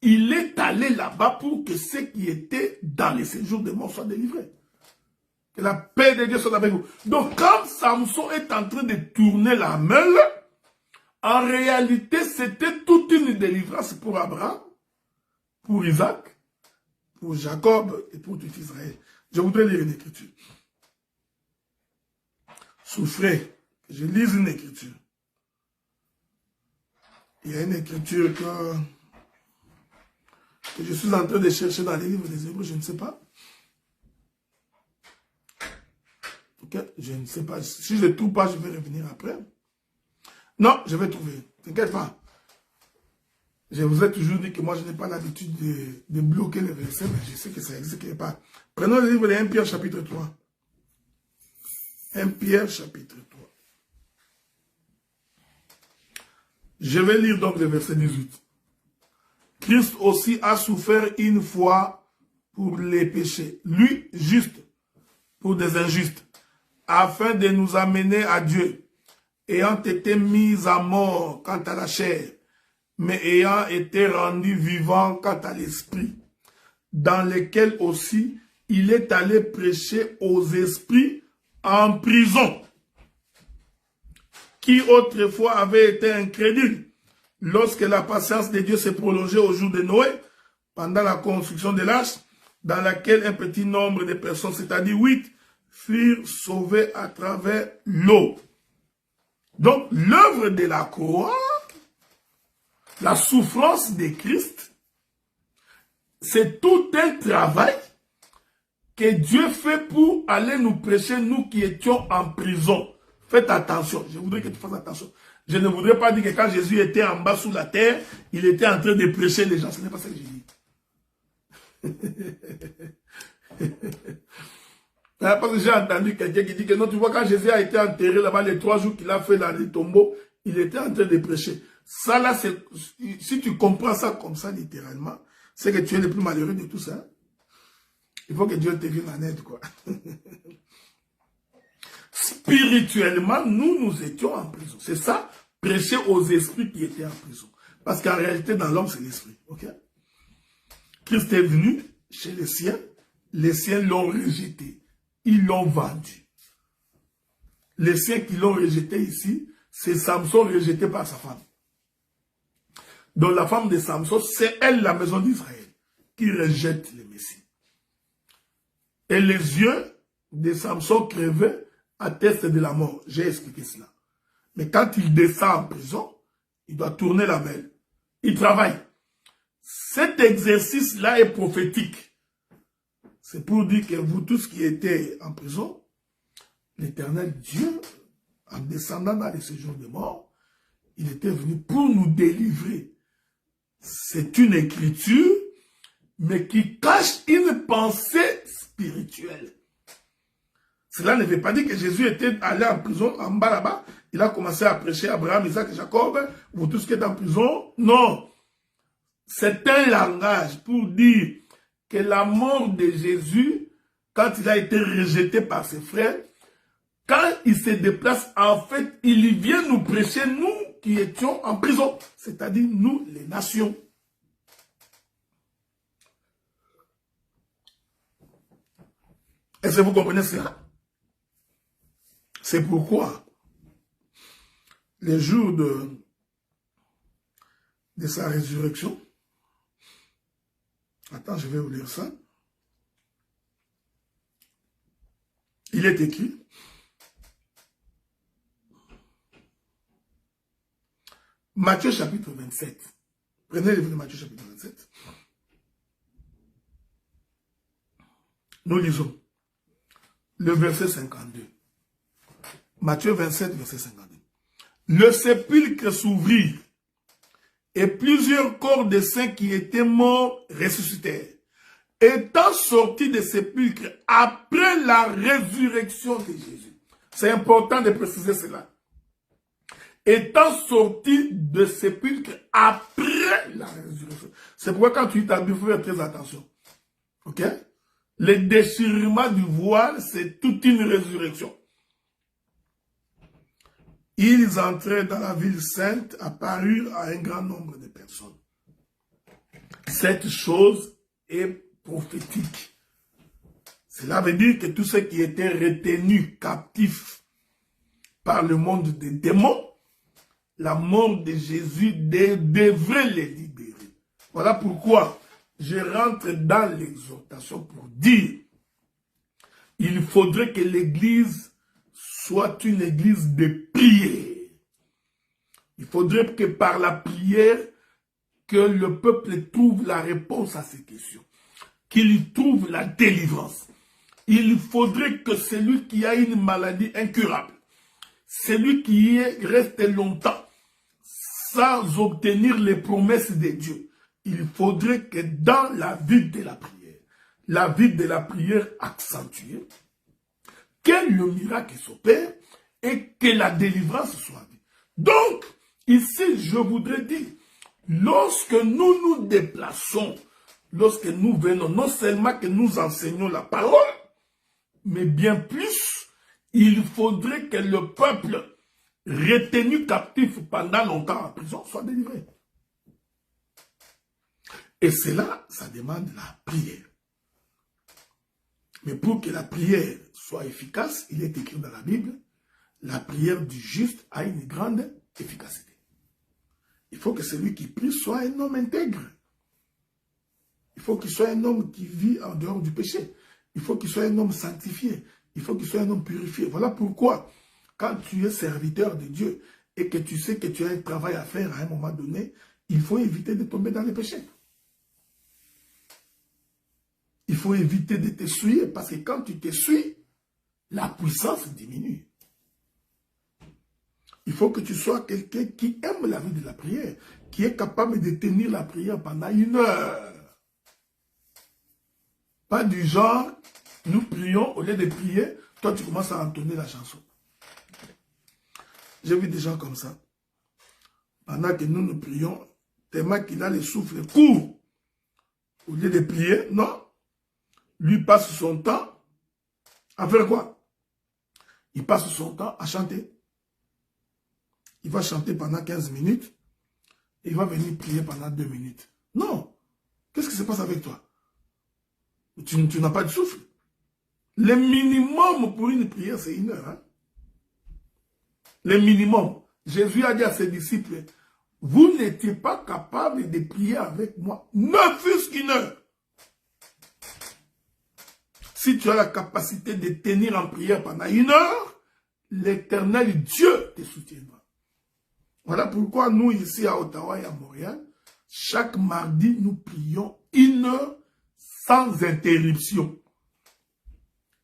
il est allé là-bas pour que ceux qui étaient dans les séjours de mort soient délivrés. Que la paix de Dieu soit avec vous. Donc, quand Samson est en train de tourner la meule, en réalité, c'était toute une délivrance pour Abraham, pour Isaac, pour Jacob et pour tout Israël. Je voudrais lire une écriture. Souffrez, je lise une écriture. Il y a une écriture que je suis en train de chercher dans les livres des Hébreux, je ne sais pas. Ok, je ne sais pas. Si je ne trouve pas, je vais revenir après. Non, je vais trouver. T'inquiète pas. Je vous ai toujours dit que moi, je n'ai pas l'habitude de bloquer les versets, mais je sais que ça existe quelque part. Prenons le livre de 1 Pierre chapitre 3. 1 Pierre chapitre 3. Je vais lire donc le verset 18. Christ aussi a souffert une fois pour les péchés. Lui, juste, pour des injustes, afin de nous amener à Dieu, ayant été mis à mort quant à la chair, mais ayant été rendu vivant quant à l'esprit, dans lequel aussi il est allé prêcher aux esprits en prison, qui autrefois avaient été incrédules, lorsque la patience de Dieu s'est prolongée au jour de Noé, pendant la construction de l'arche, dans laquelle un petit nombre de personnes, c'est-à-dire 8, furent sauvés à travers l'eau. Donc, l'œuvre de la croix, la souffrance de Christ, c'est tout un travail que Dieu fait pour aller nous prêcher, nous qui étions en prison. Faites attention, je voudrais que tu fasses attention. Je ne voudrais pas dire que quand Jésus était en bas sous la terre, il était en train de prêcher les gens. Ce n'est pas ça que je dis. Parce que j'ai entendu quelqu'un qui dit que non, tu vois, quand Jésus a été enterré là-bas, les 3 jours qu'il a fait dans les tombeaux, il était en train de prêcher. Ça là, si tu comprends ça comme ça littéralement, c'est que tu es le plus malheureux de tout ça. Il faut que Dieu te vienne en aide, quoi. Spirituellement, nous étions en prison. C'est ça, prêcher aux esprits qui étaient en prison. Parce qu'en réalité, dans l'homme, c'est l'esprit. Ok? Christ est venu chez les siens l'ont rejeté. Ils l'ont vendu. Les siens qui l'ont rejeté ici, c'est Samson rejeté par sa femme. Donc la femme de Samson, c'est elle, la maison d'Israël, qui rejette le Messie. Et les yeux de Samson crevés attestent de la mort. J'ai expliqué cela. Mais quand il descend en prison, il doit tourner la main. Il travaille. Cet exercice-là est prophétique. C'est pour dire que vous tous qui étiez en prison, l'Éternel Dieu, en descendant dans les séjours de mort, il était venu pour nous délivrer. C'est une écriture, mais qui cache une pensée spirituelle. Cela ne veut pas dire que Jésus était allé en prison, en bas là-bas. Il a commencé à prêcher à Abraham, Isaac et Jacob. Vous tous qui êtes en prison, non. C'est un langage pour dire que la mort de Jésus, quand il a été rejeté par ses frères, quand il se déplace, en fait, il vient nous prêcher, nous qui étions en prison, c'est-à-dire nous, les nations. Est-ce que vous comprenez cela? C'est pourquoi, les jours de sa résurrection, attends, je vais vous lire ça. Il est écrit, Matthieu chapitre 27. Prenez le livre de Matthieu chapitre 27. Nous lisons le verset 52. Matthieu 27, verset 52. Le sépulcre s'ouvrit et plusieurs corps de saints qui étaient morts ressuscitèrent. Étant sortis des sépulcres après la résurrection de Jésus. C'est important de préciser cela. Étant sortis de sépulcre après la résurrection. C'est pourquoi quand tu lis ta Bible, il faut faire très attention. Ok? Le déchirement du voile, c'est toute une résurrection. Ils entrèrent dans la ville sainte, apparurent à un grand nombre de personnes. Cette chose est prophétique. Cela veut dire que tous ceux qui étaient retenus captifs par le monde des démons, la mort de Jésus devrait les libérer. Voilà pourquoi je rentre dans l'exhortation pour dire il faudrait que l'Église soit une église de prière. Il faudrait que par la prière, que le peuple trouve la réponse à ces questions, qu'il trouve la délivrance. Il faudrait que celui qui a une maladie incurable, celui qui reste longtemps sans obtenir les promesses de Dieu, il faudrait que dans la vie de la prière accentuée, que le miracle s'opère et que la délivrance soit vue. Donc, ici, je voudrais dire, lorsque nous nous déplaçons, lorsque nous venons, non seulement que nous enseignons la parole, mais bien plus, il faudrait que le peuple retenu captif pendant longtemps en prison soit délivré. Et cela, ça demande la prière. Mais pour que la prière soit efficace, il est écrit dans la Bible, la prière du juste a une grande efficacité. Il faut que celui qui prie soit un homme intègre. Il faut qu'il soit un homme qui vit en dehors du péché. Il faut qu'il soit un homme sanctifié. Il faut qu'il soit un homme purifié. Voilà pourquoi, quand tu es serviteur de Dieu et que tu sais que tu as un travail à faire à un moment donné, il faut éviter de tomber dans les péchés. Il faut éviter de t'essuyer parce que quand tu t'essuies, la puissance diminue. Il faut que tu sois quelqu'un qui aime la vie de la prière, qui est capable de tenir la prière pendant 1 heure. Pas du genre, nous prions, au lieu de prier, toi tu commences à entonner la chanson. J'ai vu des gens comme ça. Pendant que nous prions, tellement qu'il a le souffle court. Au lieu de prier, non. Lui passe son temps à faire quoi? Il passe son temps à chanter. Il va chanter pendant 15 minutes. Et il va venir prier pendant 2 minutes. Non. Qu'est-ce qui se passe avec toi? Tu n'as pas de souffle. Le minimum pour une prière, c'est 1 heure. Hein? Le minimum. Jésus a dit à ses disciples, vous n'étiez pas capable de prier avec moi, ne fût-ce qu'1 heure. Si tu as la capacité de tenir en prière pendant 1 heure, l'Éternel Dieu te soutiendra. Voilà pourquoi nous, ici à Ottawa et à Montréal, chaque mardi, nous prions 1 heure sans interruption.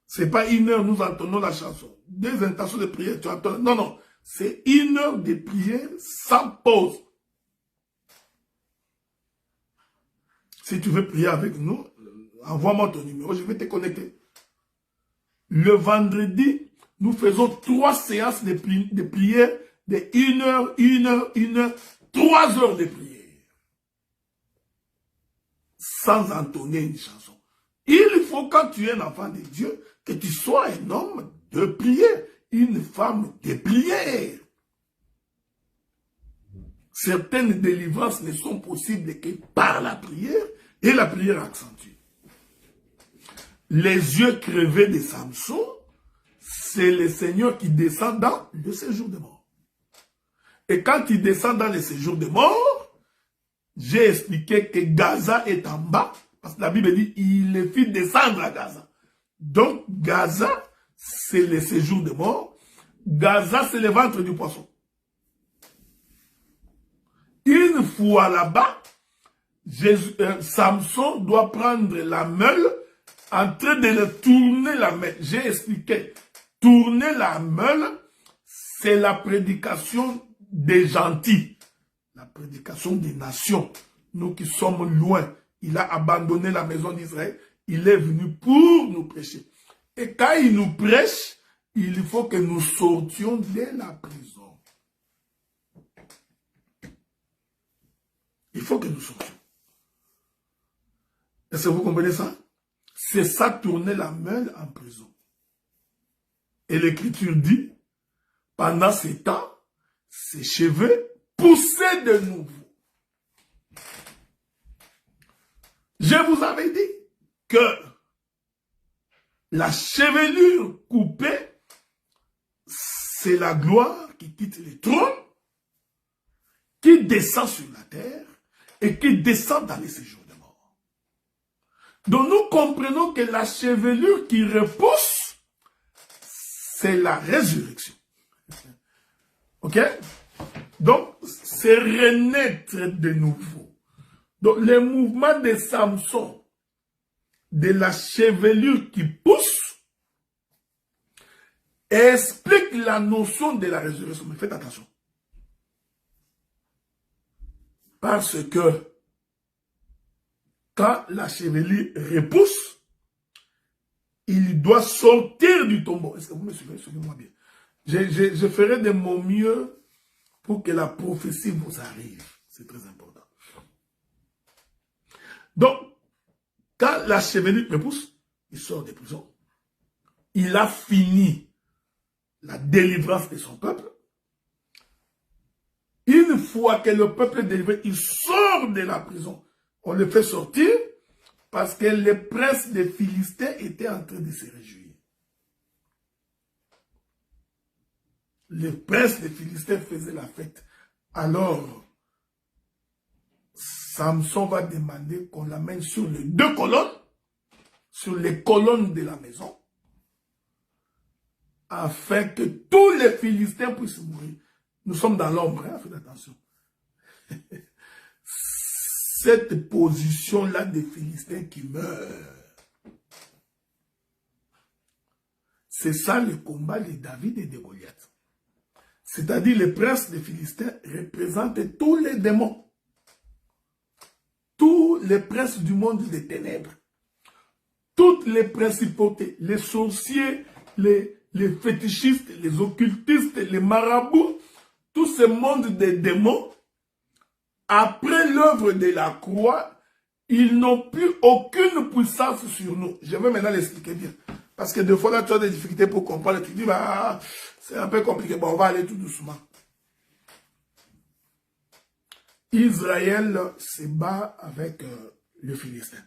Ce n'est pas 1 heure, nous entendons la chanson. 2 intentions de prière, tu entends. Non, non. C'est 1 heure de prière sans pause. Si tu veux prier avec nous, envoie-moi ton numéro, je vais te connecter. Le vendredi, nous faisons 3 séances de prière de 1 heure, 1 heure, 1 heure, 3 heures de prière. Sans entonner une chanson. Il faut, quand tu es un enfant de Dieu, que tu sois un homme de prière, une femme de prière. Certaines délivrances ne sont possibles que par la prière, et la prière accentue. Les yeux crevés de Samson, c'est le Seigneur qui descend dans le séjour de mort. Et quand il descend dans le séjour de mort, j'ai expliqué que Gaza est en bas, parce que la Bible dit, il les fit descendre à Gaza. Donc, Gaza, c'est le séjour de mort. Gaza, c'est le ventre du poisson. Une fois là-bas, Samson doit prendre la meule en train de le tourner la meule. J'ai expliqué. Tourner la meule, c'est la prédication des gentils. La prédication des nations. Nous qui sommes loin. Il a abandonné la maison d'Israël. Il est venu pour nous prêcher. Et quand il nous prêche, il faut que nous sortions de la prison. Il faut que nous sortions. Est-ce que vous comprenez ça? C'est ça, tourner la meule en prison. Et l'Écriture dit, pendant ce temps, ses cheveux poussaient de nouveau. Je vous avais dit que la chevelure coupée, c'est la gloire qui quitte le trône, qui descend sur la terre et qui descend dans les séjours de mort. Donc nous comprenons que la chevelure qui repousse, c'est la résurrection. Ok? Donc, c'est renaître de nouveau. Donc, le mouvement de Samson, de la chevelure qui pousse, explique la notion de la résurrection. Mais faites attention. Parce que quand la chevelure repousse, il doit sortir du tombeau. Est-ce que vous me suivez? Suivez-moi bien. Je ferai de mon mieux pour que la prophétie vous arrive. C'est très important. Donc, quand la chevelure repousse, il sort de prison. Il a fini la délivrance de son peuple. Une fois que le peuple est délivré, il sort de la prison. On le fait sortir parce que les princes des Philistins étaient en train de se réjouir. Les princes des Philistins faisaient la fête. Alors, Samson va demander qu'on l'amène sur les 2 colonnes, sur les colonnes de la maison, afin que tous les Philistins puissent mourir. Nous sommes dans l'ombre, hein, faites attention. Cette position-là des Philistins qui meurent, C'est ça le combat de David et de Goliath. C'est-à-dire les princes des Philistins représentent tous les démons. Tous les princes du monde des ténèbres. Toutes les principautés, les sorciers, les fétichistes, les occultistes, les marabouts, tout ce monde des démons, après l'œuvre de la croix, ils n'ont plus aucune puissance sur nous. Je vais maintenant l'expliquer bien. Parce que des fois, là, tu as des difficultés pour comprendre. Tu dis, bah, c'est un peu compliqué. Bon, on va aller tout doucement. Israël se bat avec le Philistin.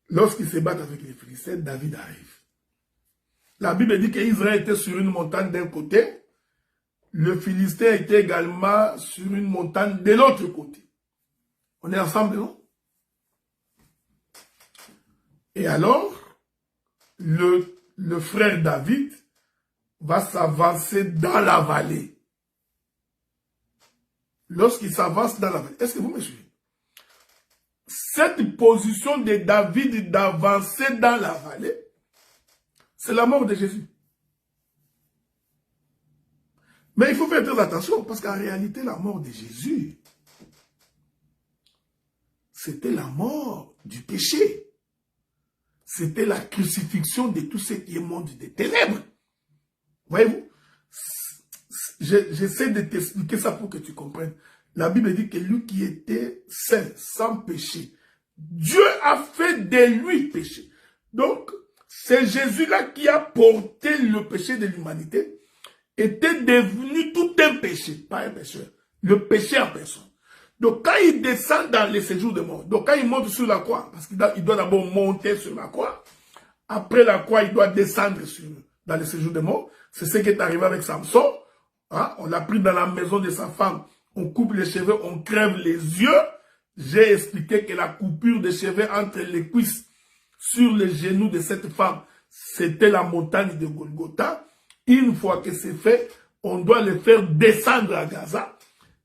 Lorsqu'ils se battent avec les Philistins, David arrive. La Bible dit qu'Israël était sur une montagne d'un côté, le Philistin était également sur une montagne de l'autre côté. On est ensemble, non? Et alors, le frère David va s'avancer dans la vallée. Lorsqu'il s'avance dans la vallée, est-ce que vous me suivez? Cette position de David d'avancer dans la vallée, c'est la mort de Jésus. Mais il faut faire très attention, parce qu'en réalité, la mort de Jésus, c'était la mort du péché. C'était la crucifixion de tout ce qui est monde des ténèbres. Voyez-vous? J'essaie de t'expliquer ça pour que tu comprennes. La Bible dit que lui qui était saint, sans péché, Dieu a fait de lui péché. Donc, c'est Jésus-là qui a porté le péché de l'humanité, était devenu tout un péché, pas un pécheur, le péché en personne. Donc, quand il descend dans les séjours de mort, donc quand il monte sur la croix, parce qu'il doit d'abord monter sur la croix, après la croix, il doit descendre dans les séjours de mort. C'est ce qui est arrivé avec Samson. Hein? On l'a pris dans la maison de sa femme, on coupe les cheveux, on crève les yeux. J'ai expliqué que la coupure des cheveux entre les cuisses sur les genoux de cette femme, c'était la montagne de Golgotha. Une fois que c'est fait, on doit le faire descendre à Gaza.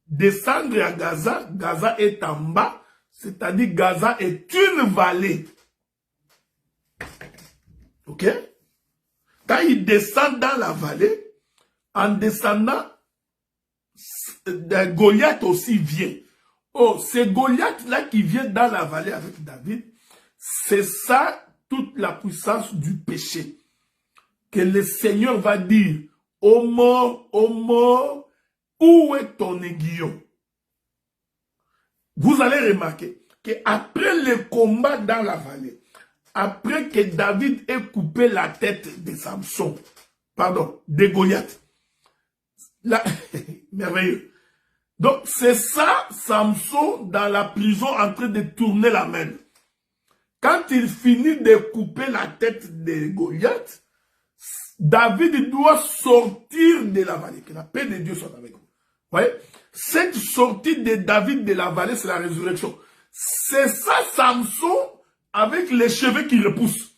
Descendre à Gaza, Gaza est en bas, c'est-à-dire Gaza est une vallée. Ok? Quand il descend dans la vallée, en descendant, Goliath aussi vient. Oh, c'est Goliath-là qui vient dans la vallée avec David. C'est ça, toute la puissance du péché. Que le Seigneur va dire, ô mort, où est ton aiguillon? Vous allez remarquer qu'après le combat dans la vallée, après que David ait coupé la tête de Samson, pardon, de Goliath, là, merveilleux. Donc, c'est ça, Samson, dans la prison, en train de tourner la main. Quand il finit de couper la tête de Goliath, David doit sortir de la vallée. Que la paix de Dieu soit avec vous. Vous voyez? Cette sortie de David de la vallée, c'est la résurrection. C'est ça, Samson, avec les cheveux qui repoussent.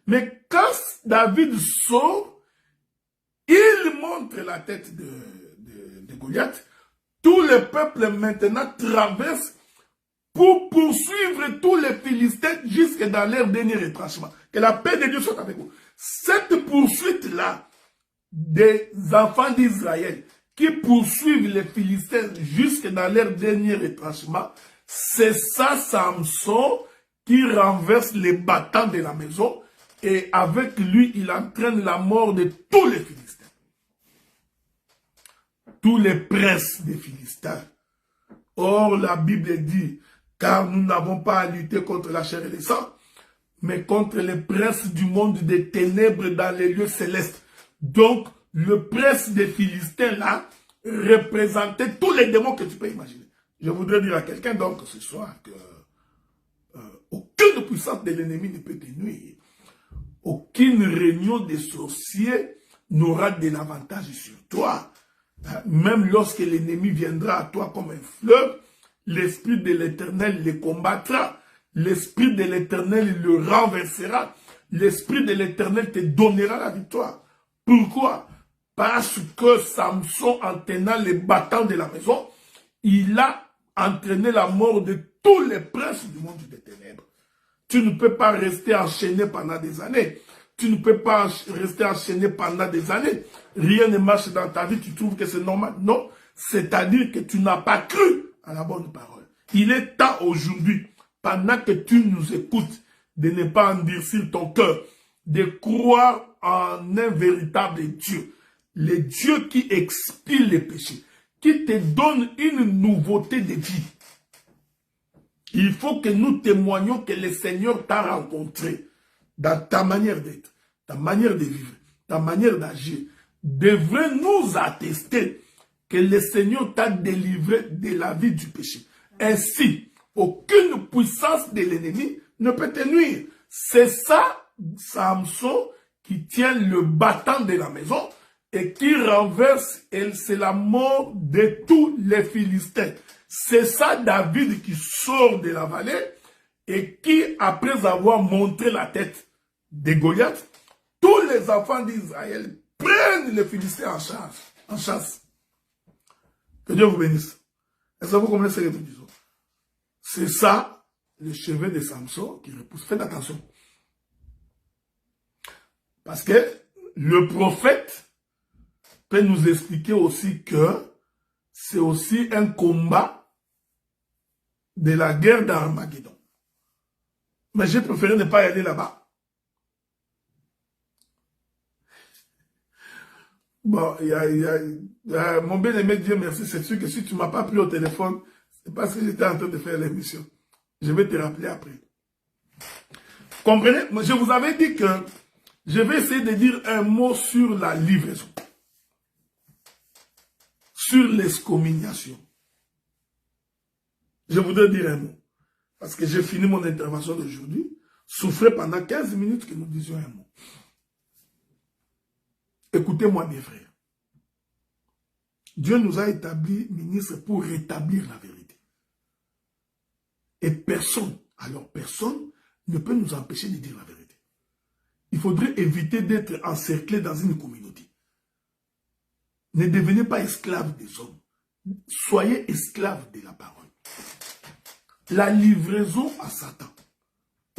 Mais quand David sort, il montre la tête de Goliath. Tout le peuple maintenant traverse pour poursuivre tous les Philistins jusque dans leur dernier retranchement. Que la paix de Dieu soit avec vous. Cette poursuite-là des enfants d'Israël qui poursuivent les Philistins jusque dans leur dernier retranchement, c'est ça Samson qui renverse les battants de la maison et avec lui, il entraîne la mort de tous les Philistins. Tous les princes des Philistins. Or, la Bible dit, car nous n'avons pas à lutter contre la chair et le sang, mais contre les princes du monde des ténèbres dans les lieux célestes. Donc, le prince des Philistins, là, représentait tous les démons que tu peux imaginer. Je voudrais dire à quelqu'un, donc, ce soir, que aucune puissance de l'ennemi ne peut te nuire. Aucune réunion des sorciers n'aura de l'avantage sur toi. Même lorsque l'ennemi viendra à toi comme un fleuve, l'Esprit de l'Éternel le combattra. L'Esprit de l'Éternel le renversera. L'Esprit de l'Éternel te donnera la victoire. Pourquoi? Parce que Samson, en tenant les battants de la maison, il a entraîné la mort de tous les princes du monde des ténèbres. Tu ne peux pas rester enchaîné pendant des années. tu ne peux pas rester enchaîné pendant des années. Rien ne marche dans ta vie, tu trouves que c'est normal. Non, c'est-à-dire que tu n'as pas cru à la bonne parole. Il est temps aujourd'hui, pendant que tu nous écoutes, de ne pas endurcir ton cœur, de croire en un véritable Dieu. Le Dieu qui expie les péchés, qui te donne une nouveauté de vie. Il faut que nous témoignions que le Seigneur t'a rencontré dans ta manière d'être, ta manière de vivre, ta manière d'agir. Devrait nous attester que le Seigneur t'a délivré de la vie du péché. Ainsi, aucune puissance de l'ennemi ne peut te nuire. C'est ça, Samson, qui tient le battant de la maison et qui renverse, c'est la mort de tous les Philistins. C'est ça David qui sort de la vallée et qui, après avoir montré la tête de Goliath, tous les enfants d'Israël prennent les Philistins en chasse. Que Dieu vous bénisse. Est-ce que vous comprenez ce que nous disons? C'est ça, le chevet de Samson qui repousse. Faites attention. Parce que le prophète peut nous expliquer aussi que c'est aussi un combat de la guerre d'Armageddon. Mais j'ai préféré ne pas y aller là-bas. Bon, mon bien-aimé, Dieu merci, c'est sûr que si tu ne m'as pas pris au téléphone, c'est parce que j'étais en train de faire l'émission. Je vais te rappeler après. Comprenez? Je vous avais dit que je vais essayer de dire un mot sur la livraison. Sur l'excommunication. Je voudrais dire un mot. Parce que j'ai fini mon intervention d'aujourd'hui. Souffrez pendant 15 minutes que nous disions un mot. Écoutez-moi, mes frères. Dieu nous a établis ministres pour rétablir la vérité. Et personne, alors personne, ne peut nous empêcher de dire la vérité. Il faudrait éviter d'être encerclé dans une communauté. Ne devenez pas esclaves des hommes. Soyez esclaves de la parole. La livraison à Satan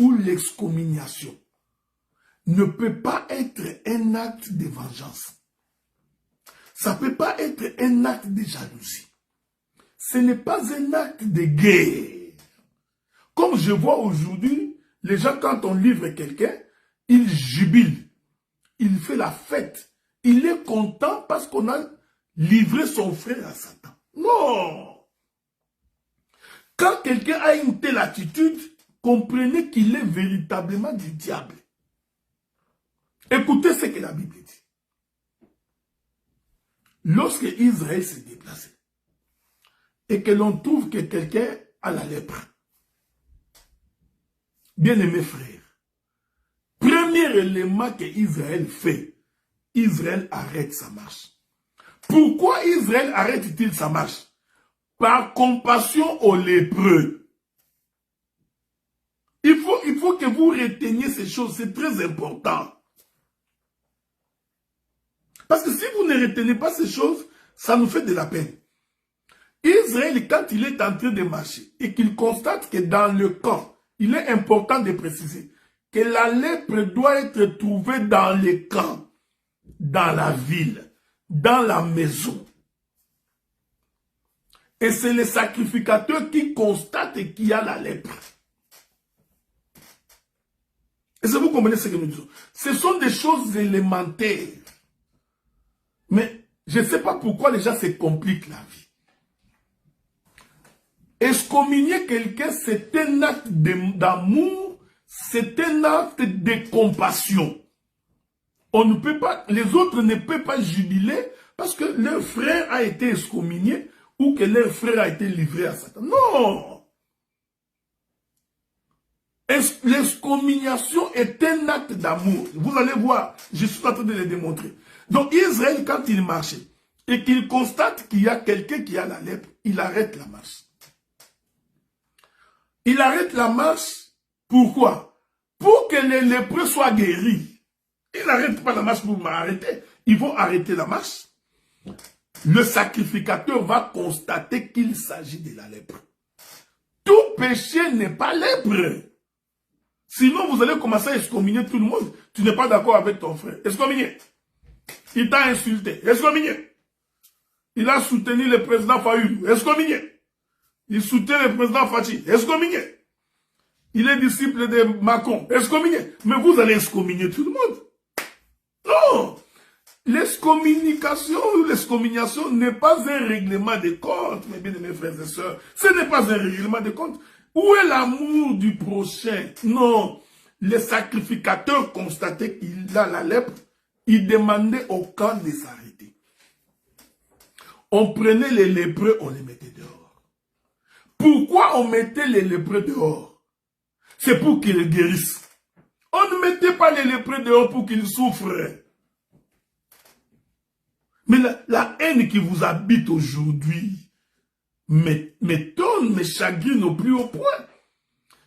ou l'excommunication ne peut pas être un acte de vengeance. Ça ne peut pas être un acte de jalousie. Ce n'est pas un acte de guerre. Comme je vois aujourd'hui, les gens, quand on livre quelqu'un, ils jubilent. Il fait la fête. Il est content parce qu'on a livré son frère à Satan. Non! Quand quelqu'un a une telle attitude, comprenez qu'il est véritablement du diable. Écoutez ce que la Bible dit. Lorsque Israël s'est déplacé et que l'on trouve que quelqu'un a la lèpre, bien-aimés frères, premier élément que Israël fait, Israël arrête sa marche. Pourquoi Israël arrête-t-il sa marche? Par compassion aux lépreux. Il faut que vous reteniez ces choses, c'est très important. Parce que si vous ne retenez pas ces choses, ça nous fait de la peine. Israël, quand il est en train de marcher et qu'il constate que dans le camp, il est important de préciser que la lèpre doit être trouvée dans les camps, dans la ville, dans la maison. Et c'est le sacrificateur qui constate qu'il y a la lèpre. Est-ce que vous comprenez ce que nous disons? Ce sont des choses élémentaires. Mais je ne sais pas pourquoi les gens se compliquent la vie. Excommunier quelqu'un, c'est un acte d'amour, c'est un acte de compassion. On ne peut pas, les autres ne peuvent pas jubiler parce que leur frère a été excommunié ou que leur frère a été livré à Satan. Non! L'excommunication est un acte d'amour. Vous allez voir, je suis en train de le démontrer. Donc Israël, quand il marchait et qu'il constate qu'il y a quelqu'un qui a la lèpre, il arrête la marche. Il arrête la marche, pourquoi? Pour que les lépreux soient guéris. Il n'arrête pas la marche pour m'arrêter. Ils vont arrêter la marche. Le sacrificateur va constater qu'il s'agit de la lèpre. Tout péché n'est pas lèpre. Sinon, vous allez commencer à excommunier tout le monde. Tu n'es pas d'accord avec ton frère. Excommunié. Il t'a insulté. Excommunié. Il a soutenu le président Fayoulou. Excommunié. Il soutient le président Fachi. Excommunié. Il est disciple de Macron. Excommunié. Mais vous allez excommunier tout le monde. Non. L'excommunication ou l'excommunication n'est pas un règlement de compte, mes bien-aimés frères et sœurs. Ce n'est pas un règlement de compte. Où est l'amour du prochain? Non. Les sacrificateurs constataient qu'il a la lèpre. Ils demandaient au camp de s'arrêter. On prenait les lépreux, on les mettait dehors. Pourquoi on mettait les lépreux dehors? C'est pour qu'ils guérissent. On ne mettait pas les lépreux dehors pour qu'ils souffrent. Mais la haine qui vous habite aujourd'hui m'étonne, me chagrine au plus haut point.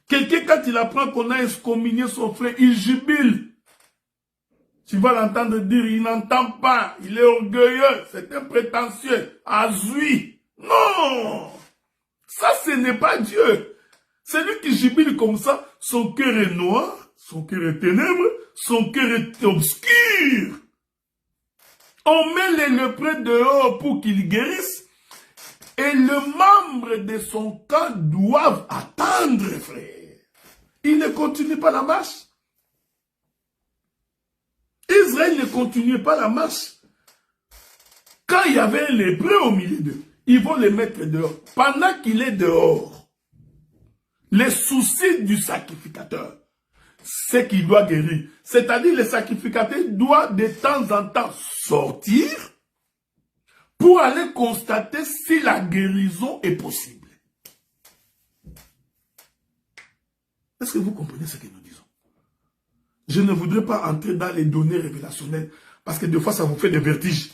Quelqu'un, quand il apprend qu'on a excommunié son frère, il jubile. Tu vas l'entendre dire, il n'entend pas, il est orgueilleux, c'est un prétentieux, azui. Non! Ça, ce n'est pas Dieu. Celui qui jubile comme ça, son cœur est noir, son cœur est ténèbre, son cœur est obscur. On met les lépreux dehors pour qu'ils guérissent. Et le membre de son camp doivent attendre, frère. Il ne continue pas la marche. Israël ne continuait pas la marche. Quand il y avait un lépreux au milieu d'eux, ils vont les mettre dehors. Pendant qu'il est dehors, les soucis du sacrificateur, c'est qu'il doit guérir. C'est-à-dire le sacrificateur doit de temps en temps sortir pour aller constater si la guérison est possible. Est-ce que vous comprenez ce que nous disons? Je ne voudrais pas entrer dans les données révélationnelles parce que des fois ça vous fait des vertiges.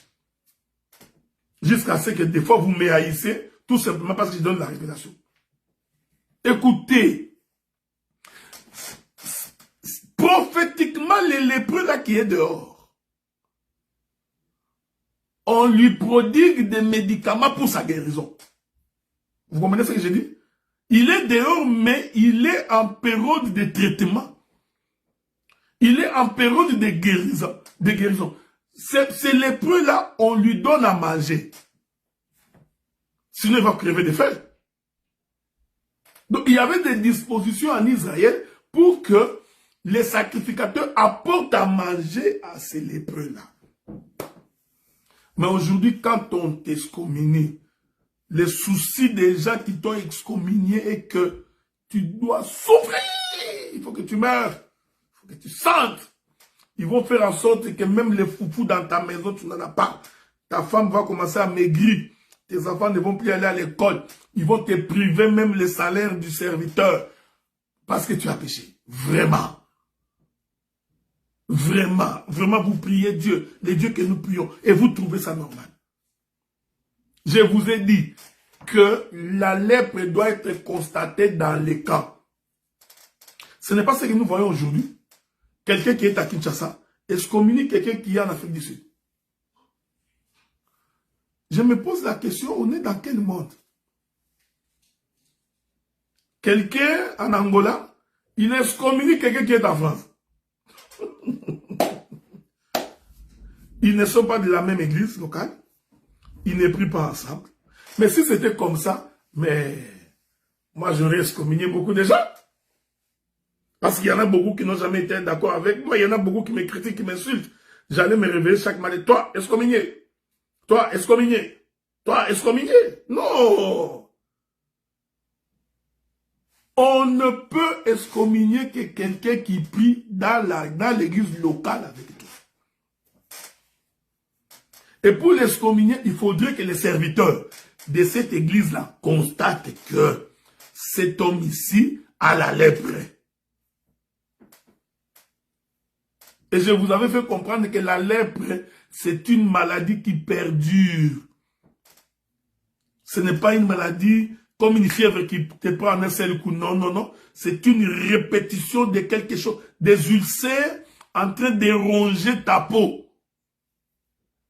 Jusqu'à ce que des fois vous me haïssez tout simplement parce que je donne la révélation. Écoutez, prophétiquement, les lépreux là qui est dehors, on lui prodigue des médicaments pour sa guérison. Vous comprenez ce que je dis? Il est dehors, mais il est en période de traitement. Il est en période de guérison. Ces lépreux là, on lui donne à manger. Sinon, il va crever de faim. Donc, il y avait des dispositions en Israël pour que les sacrificateurs apportent à manger à ces lépreux-là. Mais aujourd'hui, quand on t'excommunie, les soucis des gens qui t'ont excommunié est que tu dois souffrir. Il faut que tu meurs. Il faut que tu sentes. Ils vont faire en sorte que même les foufous dans ta maison, tu n'en as pas. Ta femme va commencer à maigrir. Tes enfants ne vont plus aller à l'école. Ils vont te priver même le salaire du serviteur. Parce que tu as péché. Vraiment. Vraiment. Vraiment, vous priez Dieu. Les dieux que nous prions. Et vous trouvez ça normal. Je vous ai dit que la lèpre doit être constatée dans les camps. Ce n'est pas ce que nous voyons aujourd'hui. Quelqu'un qui est à Kinshasa excommunie quelqu'un qui est en Afrique du Sud. Je me pose la question, on est dans quel monde? Quelqu'un en Angola, il excommunie quelqu'un qui est en France. Ils ne sont pas de la même église locale. Ils ne prient pas ensemble. Mais si c'était comme ça, mais moi j'aurais excommunié beaucoup de gens. Parce qu'il y en a beaucoup qui n'ont jamais été d'accord avec moi. Il y en a beaucoup qui me critiquent, qui m'insultent. J'allais me réveiller chaque matin. Toi, excommunié. Toi, excommunié. Toi, excommunié. Non. On ne peut excommunier que quelqu'un qui prie dans l'église locale avec toi. Et pour l'excommunier, il faudrait que les serviteurs de cette église-là constatent que cet homme ici a la lèpre. Et je vous avais fait comprendre que la lèpre, c'est une maladie qui perdure. Ce n'est pas une maladie comme une fièvre qui te prend en un seul coup. Non, non, non. C'est une répétition de quelque chose. Des ulcères en train de ronger ta peau.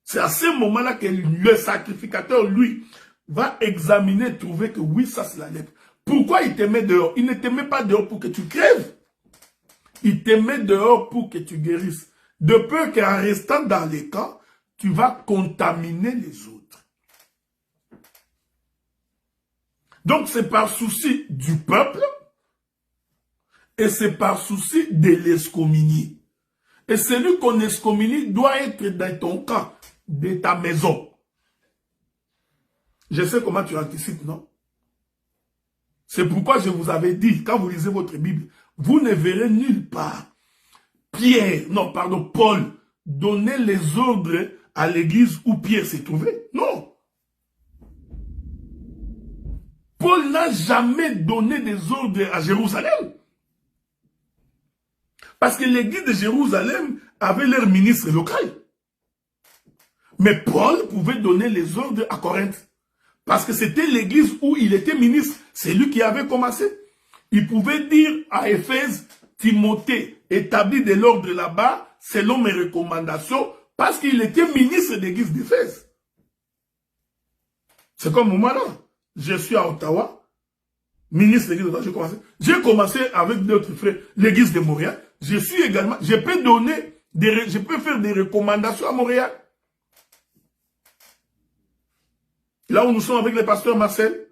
C'est à ce moment-là que le sacrificateur, lui, va examiner, trouver que oui, ça c'est la lèpre. Pourquoi il te met dehors? Il ne te met pas dehors pour que tu crèves. Il te met dehors pour que tu guérisses. De peur qu'en restant dans les camps, tu vas contaminer les autres. Donc c'est par souci du peuple et c'est par souci de l'excommunier. Et celui qu'on excommunie doit être dans ton camp, de ta maison. Je sais comment tu anticipes, non? C'est pourquoi je vous avais dit, quand vous lisez votre Bible, vous ne verrez nulle part Paul donner les ordres à l'église où Pierre s'est trouvé. Non. Paul n'a jamais donné des ordres à Jérusalem. Parce que l'église de Jérusalem avait leur ministre local. Mais Paul pouvait donner les ordres à Corinthe. Parce que c'était l'église où il était ministre. C'est lui qui avait commencé. Il pouvait dire à Éphèse, Timothée, établit de l'ordre là-bas, selon mes recommandations, parce qu'il était ministre de l'église d'Éphèse. C'est comme moi là. Je suis à Ottawa, ministre de l'église d'Ottawa, j'ai commencé avec d'autres frères, l'église de Montréal. Je suis également, je peux faire des recommandations à Montréal. Là où nous sommes avec le pasteur Marcel,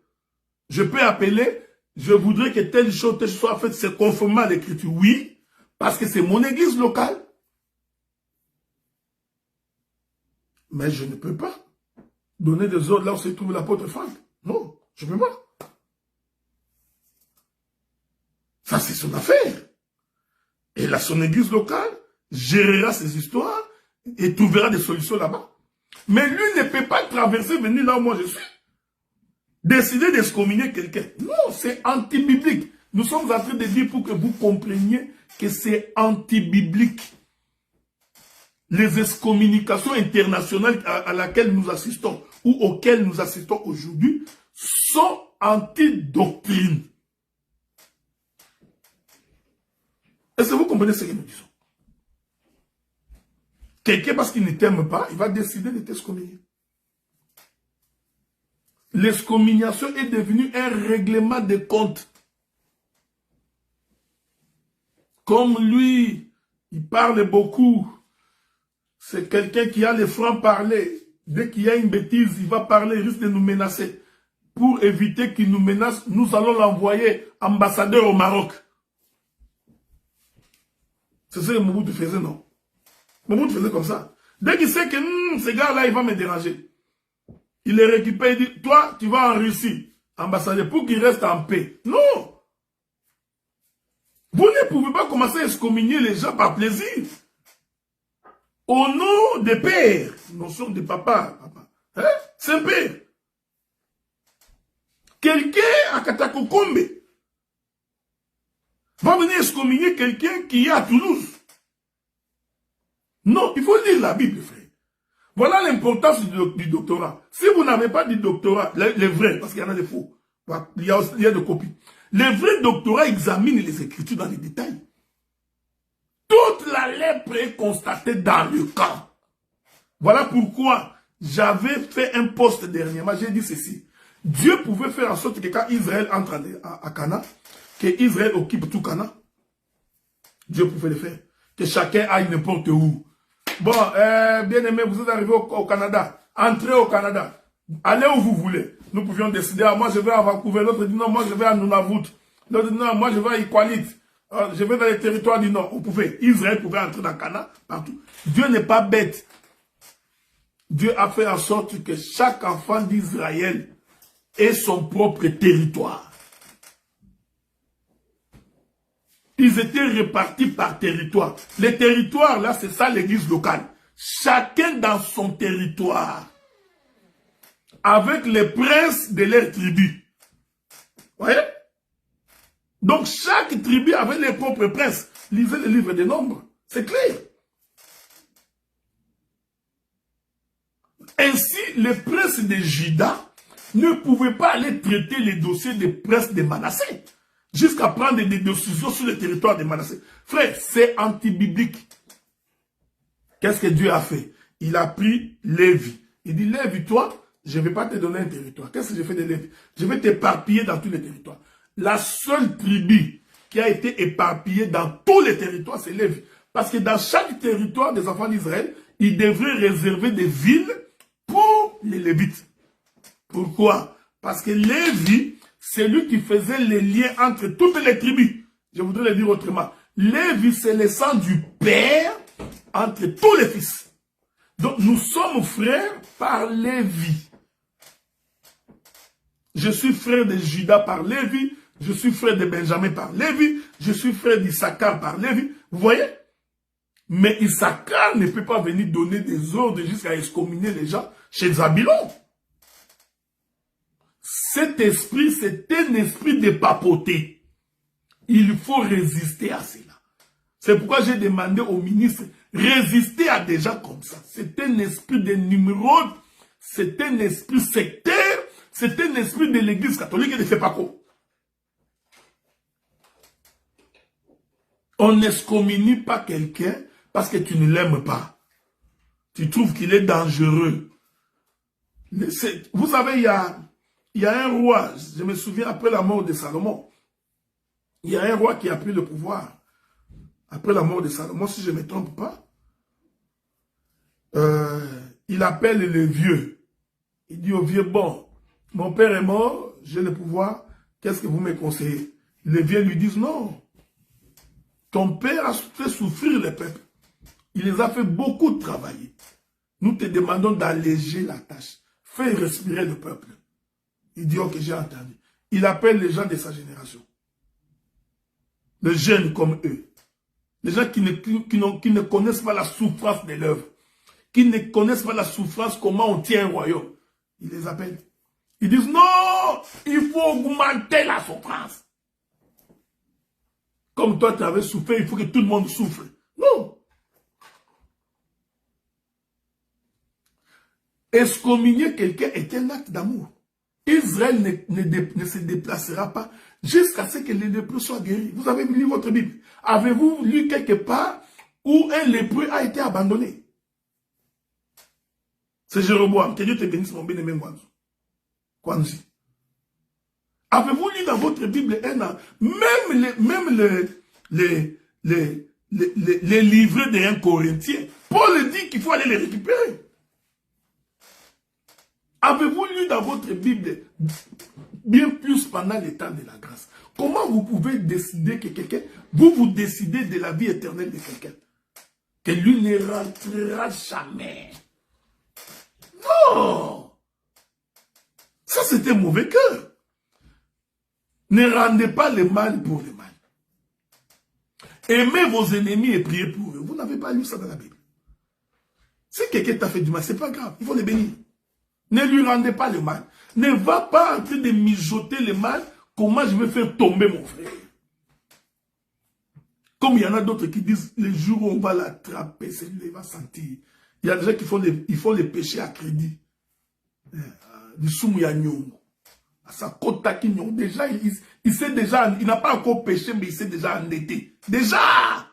je peux appeler, je voudrais que telle chose soit faite, c'est conformément à l'écriture. Oui, parce que c'est mon église locale. Mais je ne peux pas donner des ordres là où se trouve l'apôtre Franck. Non, je ne peux pas. Ça, c'est son affaire. Et là, son église locale gérera ses histoires et trouvera des solutions là-bas. Mais lui ne peut pas traverser, venir là où moi je suis. Décider d'excommunier quelqu'un. Non, c'est anti-biblique. Nous sommes en train de dire pour que vous compreniez que c'est anti-biblique. Les excommunications internationales à laquelle nous assistons ou auxquelles nous assistons aujourd'hui sont anti-doctrine. Est-ce que vous comprenez ce que nous disons? Quelqu'un, parce qu'il ne t'aime pas, il va décider de t'excommunier. L'excommuniation est devenue un règlement de compte. Comme lui, il parle beaucoup. C'est quelqu'un qui a les francs-parler. Dès qu'il y a une bêtise, il va parler, il risque de nous menacer. Pour éviter qu'il nous menace, nous allons l'envoyer ambassadeur au Maroc. C'est ce que Mobutu faisait, non? Mobutu faisait comme ça. Dès qu'il sait que ce gars-là, il va me déranger, il les récupère et dit, toi, tu vas en Russie, ambassadeur, pour qu'il reste en paix. Non! Vous ne pouvez pas commencer à excommunier les gens par plaisir. Au nom des pères, notion de papa. Hein? C'est un père. Quelqu'un à Katakokombe va venir excommunier quelqu'un qui est à Toulouse. Non, il faut lire la Bible, frère. Voilà l'importance du doctorat. Si vous n'avez pas de doctorat, les vrais, parce qu'il y en a des faux, il y a des copies. Les vrais doctorats examinent les Écritures dans les détails. Toute la lèpre est constatée dans le camp. Voilà pourquoi j'avais fait un post dernièrement. J'ai dit ceci. Dieu pouvait faire en sorte que quand Israël entre à Cana, que Israël occupe tout Cana. Dieu pouvait le faire. Que chacun aille n'importe où. Bon, bien aimé, vous êtes arrivé au Canada. Entrez au Canada. Allez où vous voulez. Nous pouvions décider, moi je vais à Vancouver, l'autre dit non, moi je vais à Nunavut. L'autre dit non, moi je vais à Iqaluit. Je vais dans les territoires du Nord. On pouvait. Israël pouvait entrer dans Cana, partout. Dieu n'est pas bête. Dieu a fait en sorte que chaque enfant d'Israël ait son propre territoire. Ils étaient répartis par territoire. Les territoires, là, c'est ça l'église locale. Chacun dans son territoire. Avec les princes de leur tribu. Vous voyez? Donc, chaque tribu avait les propres princes. Lisez le livre des Nombres. C'est clair. Ainsi, les princes de Juda ne pouvaient pas aller traiter les dossiers des princes de Manassé. Jusqu'à prendre des décisions sur le territoire de Manassé. Frère, c'est anti-biblique. Qu'est-ce que Dieu a fait? Il a pris Lévi. Il dit, Lévi, toi, je ne vais pas te donner un territoire. Qu'est-ce que j'ai fait de Lévi? Je vais t'éparpiller dans tous les territoires. La seule tribu qui a été éparpillé dans tous les territoires, c'est Lévi. Parce que dans chaque territoire des enfants d'Israël, ils devraient réserver des villes pour les Lévites. Pourquoi? Parce que Lévi, c'est lui qui faisait les liens entre toutes les tribus. Je voudrais le dire autrement. Lévi, c'est le sang du père entre tous les fils. Donc, nous sommes frères par Lévi. Je suis frère de Judas par Lévi. Je suis frère de Benjamin par Lévi. Je suis frère d'Issachar par Lévi. Vous voyez? Mais Issachar ne peut pas venir donner des ordres jusqu'à excommunier les gens chez Zabulon. Cet esprit, c'est un esprit de papauté. Il faut résister à cela. C'est pourquoi j'ai demandé au ministre, résister à des gens comme ça. C'est un esprit de numérode, c'est un esprit sectaire, c'est un esprit de l'église catholique et de Fepako. On n'excommunie pas quelqu'un parce que tu ne l'aimes pas. Tu trouves qu'il est dangereux. Vous savez, il y a un roi, je me souviens après la mort de Salomon, il y a un roi qui a pris le pouvoir. Après la mort de Salomon, si je ne me trompe pas, il appelle le vieux. Il dit au vieux, bon, mon père est mort, j'ai le pouvoir, qu'est-ce que vous me conseillez? Les vieux lui disent, non, ton père a fait souffrir le peuple. Il les a fait beaucoup travailler. Nous te demandons d'alléger la tâche. Fais respirer le peuple. Il dit, ok, j'ai entendu. Il appelle les gens de sa génération. Les jeunes comme eux. Les gens qui ne connaissent pas la souffrance de l'œuvre. Qui ne connaissent pas la souffrance, comment on tient un royaume. Il les appelle. Ils disent, non, il faut augmenter la souffrance. Comme toi, tu avais souffert, il faut que tout le monde souffre. Non. Excommunier quelqu'un est un acte d'amour. Israël ne se déplacera pas jusqu'à ce que les lépreux soient guéris. Vous avez lu votre Bible. Avez-vous lu quelque part où un lépreux a été abandonné? C'est Jéroboam. Que Dieu te bénisse, mon bien-aimé Kwanzi. Avez-vous lu dans votre Bible même les livrets des 1 Corinthiens? Paul dit qu'il faut aller les récupérer. Avez-vous lu dans votre Bible, bien plus pendant les temps de la grâce, comment vous pouvez décider que quelqu'un, vous décidez de la vie éternelle de quelqu'un, que lui ne rentrera jamais? Non! Ça, c'est un mauvais cœur. Ne rendez pas le mal pour le mal. Aimez vos ennemis et priez pour eux. Vous n'avez pas lu ça dans la Bible. Si quelqu'un t'a fait du mal, c'est pas grave, il faut le bénir. Ne lui rendez pas le mal. Ne va pas en train de mijoter le mal. Comment je vais faire tomber mon frère? Comme il y en a d'autres qui disent, le jour où on va l'attraper, celui-là il va sentir. Il y a des gens qui font les péchés à crédit. Du soumouyanyon. Sa kota kinyon. Déjà, il sait déjà, il n'a pas encore péché, mais il s'est déjà endetté. Déjà!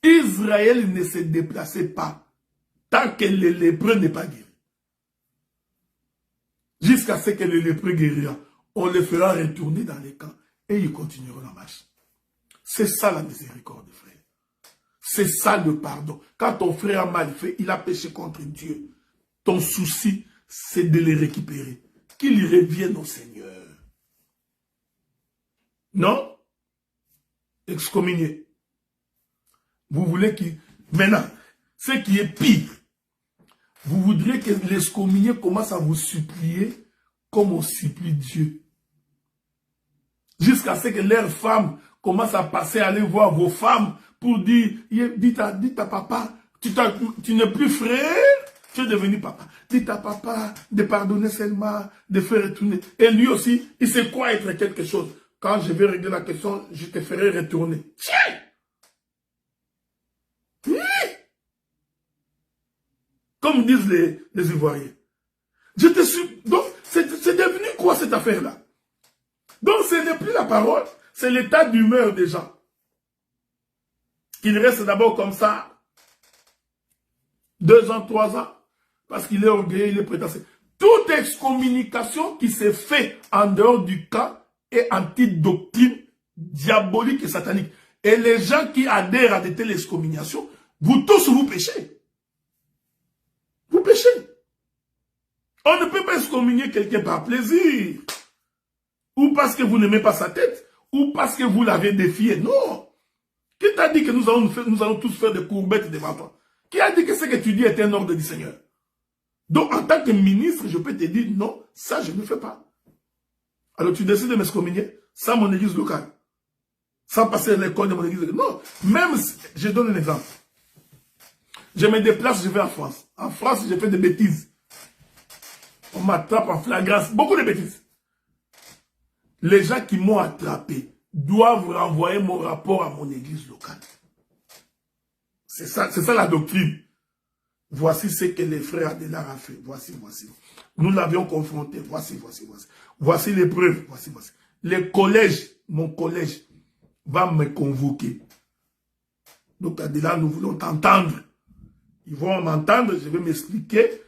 Israël ne se déplaçait pas tant que le lépreux n'est pas guéri. Jusqu'à ce que le lépreux guérira, on le fera retourner dans les camps et ils continueront la marche. C'est ça la miséricorde, frère. C'est ça le pardon. Quand ton frère a mal fait, il a péché contre Dieu. Ton souci, c'est de les récupérer. Qu'il revienne au Seigneur. Non? Excommunier. Vous voulez qu'il... Maintenant, ce qui est pire, vous voudriez que l'excommunié commence à vous supplier comme on supplie Dieu. Jusqu'à ce que leurs femmes commencent à passer, à aller voir vos femmes pour dire, dites à papa, tu n'es plus frère, tu es devenu papa. Dites à papa de pardonner seulement, de faire retourner. Et lui aussi, il sait quoi être quelque chose. Quand je vais régler la question, je te ferai retourner. Tiens! Oui. Comme disent les Ivoiriens. Je te suis. Donc, c'est devenu quoi cette affaire-là? Donc, ce n'est plus la parole, c'est l'état d'humeur des gens. Qu'il reste d'abord comme ça, 2 ans, 3 ans, parce qu'il est orgueilleux, il est prétentieux. toute excommunication qui se fait en dehors du camp est anti-doctrine diabolique et satanique. Et les gens qui adhèrent à de telles excommunications, vous tous vous péchez. Vous péchez. On ne peut pas excommunier quelqu'un par plaisir. Ou parce que vous n'aimez pas sa tête. Ou parce que vous l'avez défié. Non. Qui t'a dit que nous allons tous faire des courbettes devant toi? Qui a dit que ce que tu dis est un ordre du Seigneur? Donc, en tant que ministre, je peux te dire, non, ça, je ne fais pas. Alors, tu décides de m'excommunier sans mon église locale. Sans passer à l'école de mon église locale. Non. Même, je donne un exemple. Je me déplace, je vais en France. En France, je fais des bêtises. On m'attrape en flagrance. Beaucoup de bêtises. Les gens qui m'ont attrapé doivent renvoyer mon rapport à mon église locale. C'est ça la doctrine. Voici ce que les frères Adélard a fait. Voici. Nous l'avions confronté. Voici. Voici les preuves. Voici. Les collèges, mon collège, va me convoquer. Donc Adélard, nous voulons t'entendre. Ils vont m'entendre, je vais m'expliquer.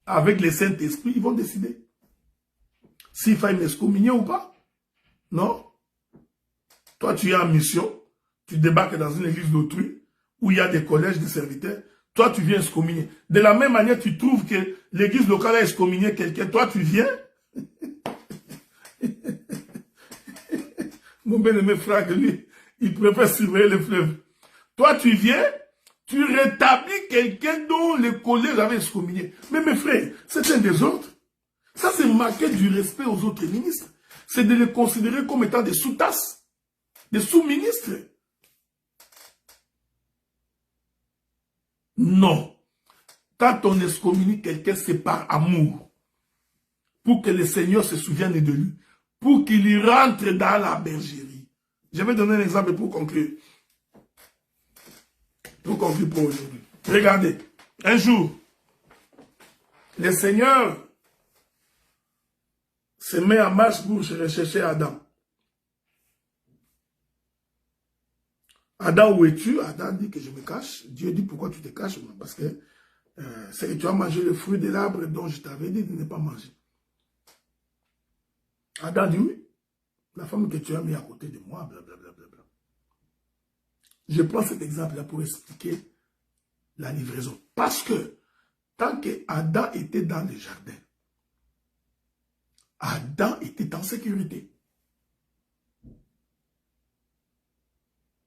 Avec les Saint-Esprit, ils vont décider. S'il faut m'excommunier ou pas. Non. Toi, tu es en mission. Tu débarques dans une église d'autrui où il y a des collèges de serviteurs. Toi, tu viens excommunier. De la même manière, tu trouves que l'église locale a excommunié quelqu'un. Toi, tu viens. Mon bien-aimé frère, lui, il préfère surveiller le fleuve. Toi, tu viens, tu rétablis quelqu'un dont le collège avait excommunié. Mais mes frères, c'est un désordre. Ça, c'est marquer du respect aux autres ministres. C'est de les considérer comme étant des sous-tasses, des sous-ministres. Non. Quand on excommunie quelqu'un, c'est par amour. Pour que le Seigneur se souvienne de lui. Pour qu'il y rentre dans la bergerie. Je vais donner un exemple pour conclure. Pour conclure pour aujourd'hui. Regardez. Un jour, le Seigneur se met en marche pour rechercher Adam. Adam, où es-tu? Adam dit que je me cache. Dieu dit, pourquoi tu te caches? Parce que c'est que tu as mangé le fruit de l'arbre dont je t'avais dit de ne pas manger. Adam dit, oui, la femme que tu as mis à côté de moi, blablabla. Je prends cet exemple-là pour expliquer la livraison. Parce que, tant que Adam était dans le jardin, Adam était en sécurité.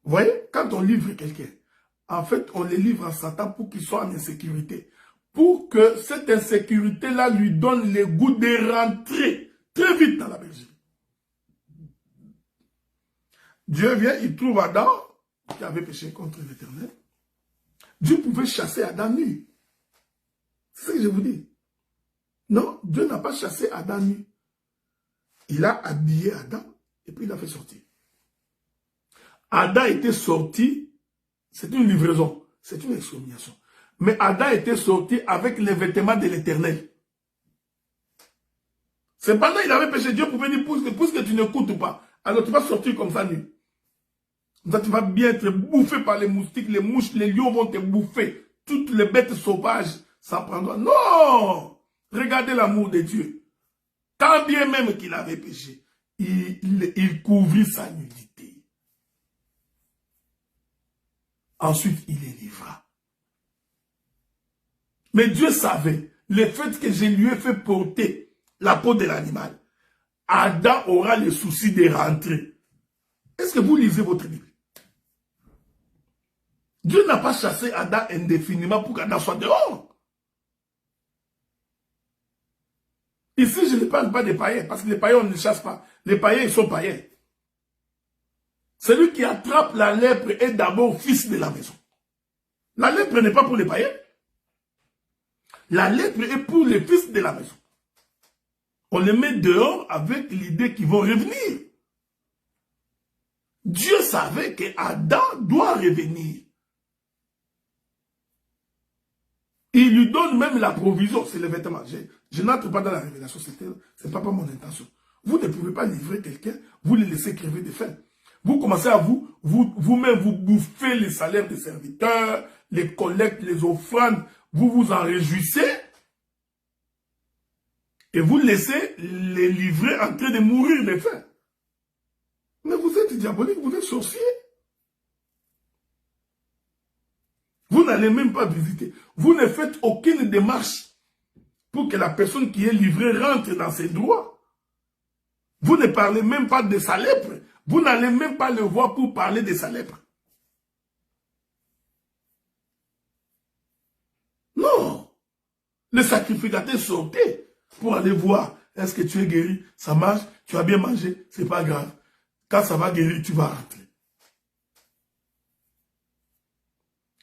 Vous voyez, quand on livre quelqu'un, en fait, on le livre à Satan pour qu'il soit en insécurité. Pour que cette insécurité-là lui donne le goût de rentrer très vite dans la bergerie. Dieu vient, il trouve Adam, qui avait péché contre l'Éternel. Dieu pouvait chasser Adam nu. C'est ce que je vous dis. Non, Dieu n'a pas chassé Adam nu. Il a habillé Adam et puis il l'a fait sortir. Adam était sorti, c'est une livraison, c'est une excommunication. Mais Adam était sorti avec les vêtements de l'Éternel. Cependant, il avait péché. Dieu pouvait dire, puisque tu n'écoutes pas, alors tu vas sortir comme ça nu. Comme ça, tu vas bien être bouffé par les moustiques, les mouches, les lions vont te bouffer. Toutes les bêtes sauvages s'en prendront. Non! Regardez l'amour de Dieu. Tant bien même qu'il avait péché, il couvrit sa nudité. Ensuite, il les livra. Mais Dieu savait, le fait que je lui ai fait porter la peau de l'animal, Adam aura le souci de rentrer. Est-ce que vous lisez votre Bible? Dieu n'a pas chassé Adam indéfiniment pour qu'Adam soit dehors. Ici, je ne parle pas des païens, parce que les païens, on ne les chasse pas. Les païens, ils sont païens. Celui qui attrape la lèpre est d'abord fils de la maison. La lèpre n'est pas pour les païens. La lèpre est pour les fils de la maison. On les met dehors avec l'idée qu'ils vont revenir. Dieu savait que Adam doit revenir. Il lui donne même la provision, c'est les vêtements. Je n'entre pas dans la révélation, c'est pas mon intention. Vous ne pouvez pas livrer quelqu'un, vous le laissez crever de faim. Vous commencez à vous-même vous bouffer les salaires des serviteurs, les collectes, les offrandes, vous vous en réjouissez. Et vous laissez les livrets en train de mourir de faim. Mais vous êtes diabolique, vous êtes sorcier. Vous n'allez même pas visiter. Vous ne faites aucune démarche pour que la personne qui est livrée rentre dans ses droits. Vous ne parlez même pas de sa lèpre. Vous n'allez même pas le voir pour parler de sa lèpre. Non. Le sacrificateur sortait pour aller voir. Est-ce que tu es guéri? Ça marche? Tu as bien mangé? C'est pas grave. Quand ça va guérir, tu vas rentrer.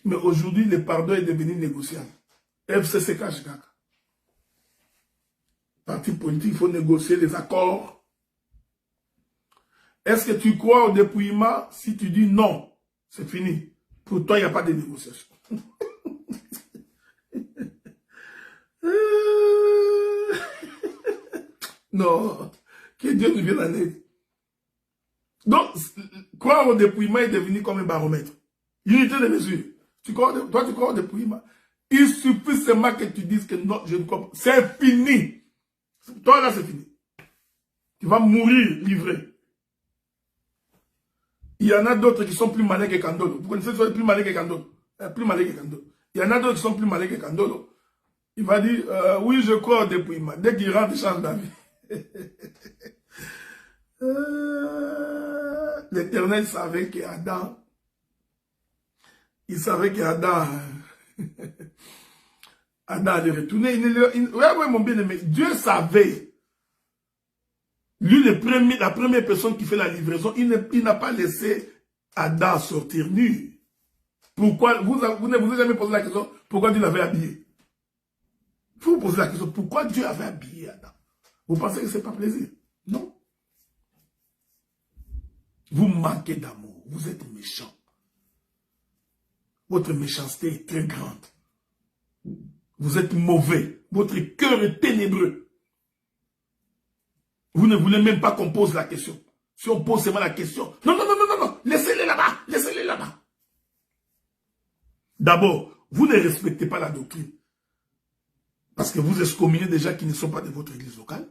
Mais aujourd'hui, le pardon est devenu négociable. FCCK, parti politique, il faut négocier les accords. Est-ce que tu crois au dépouillement? Si tu dis non, c'est fini. Pour toi, il n'y a pas de négociation. Non, que Dieu nous vienne en aide. Donc, croire au dépouillement est devenu comme un baromètre. Unité de mesure. Toi, tu crois au dépouillement. Il suffit seulement que tu dises que non, je ne crois pas. C'est fini. Toi, là, c'est fini. Tu vas mourir livré. Il y en a d'autres qui sont plus malins que Kandolo. Vous connaissez ceux plus malins que Kandolo? Plus malins que Kandolo. Il y en a d'autres qui sont plus malins que Kandolo. Il va dire, oui, je crois au dépouillement. Dès qu'il rentre, il change d'avis. L'Éternel savait qu'Adam, il savait qu'Adam Adam allait retourner. Oui, mon bien-aimé, Dieu savait. Lui, la première personne qui fait la livraison, il n'a pas laissé Adam sortir nu. Pourquoi? Vous ne vous avez jamais posé la question, pourquoi Dieu l'avait habillé? Vous vous posez la question, pourquoi Dieu avait habillé Adam? Vous pensez que ce n'est pas plaisir? Non. Vous manquez d'amour. Vous êtes méchant. Votre méchanceté est très grande. Vous êtes mauvais. Votre cœur est ténébreux. Vous ne voulez même pas qu'on pose la question. Si on pose seulement la question, non, non, non, non, non, non, laissez-les là-bas, laissez-les là-bas. D'abord, vous ne respectez pas la doctrine. Parce que vous excommuniez des gens qui ne sont pas de votre église locale.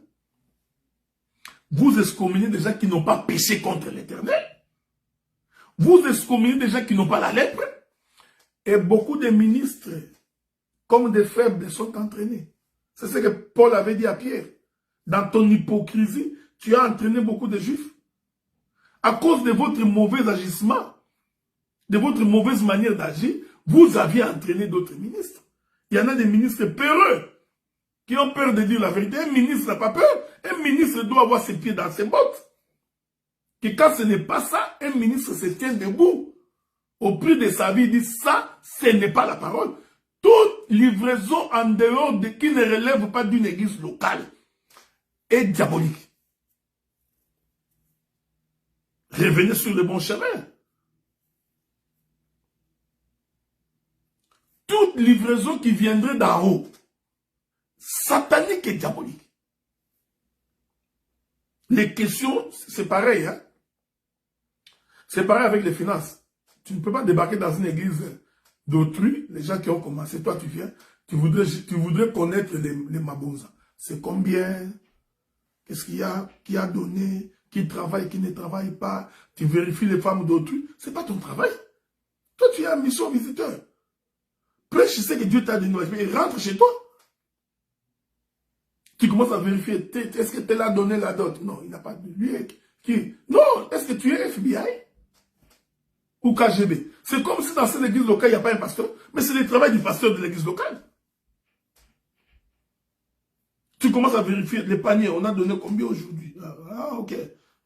Vous excommuniez des gens qui n'ont pas péché contre l'Éternel. Vous excommuniez des gens qui n'ont pas la lèpre. Et beaucoup de ministres, comme des faibles, sont entraînés. C'est ce que Paul avait dit à Pierre. Dans ton hypocrisie, tu as entraîné beaucoup de juifs. À cause de votre mauvais agissement, de votre mauvaise manière d'agir, vous aviez entraîné d'autres ministres. Il y en a des ministres peureux qui ont peur de dire la vérité. Un ministre n'a pas peur. Un ministre doit avoir ses pieds dans ses bottes. Que quand ce n'est pas ça, un ministre se tient debout. Au prix de sa vie, il dit ça, ce n'est pas la parole. Toute livraison en dehors de qui ne relève pas d'une église locale est diabolique. Revenez sur le bon chemin. Toute livraison qui viendrait d'en haut, satanique et diabolique. Les questions, c'est pareil. Hein? C'est pareil avec les finances. Tu ne peux pas débarquer dans une église d'autrui, les gens qui ont commencé. Toi, tu viens, tu voudrais connaître les mabonzas. C'est combien? Qu'est-ce qu'il y a? Qui a donné? Qui travaille, qui ne travaille pas? Tu vérifies les femmes d'autrui. Ce n'est pas ton travail. Toi, tu es un mission visiteur. Prêche ce que Dieu t'a donné. Et rentre chez toi. Tu commences à vérifier. Est-ce que tel a donné la dot? Non, il n'a pas de lui. Qui? Non, est-ce que tu es FBI? Ou KGB? C'est comme si dans cette église locale, il n'y a pas un pasteur. Mais c'est le travail du pasteur de l'église locale. Tu commences à vérifier les paniers. On a donné combien aujourd'hui? Ah, ok.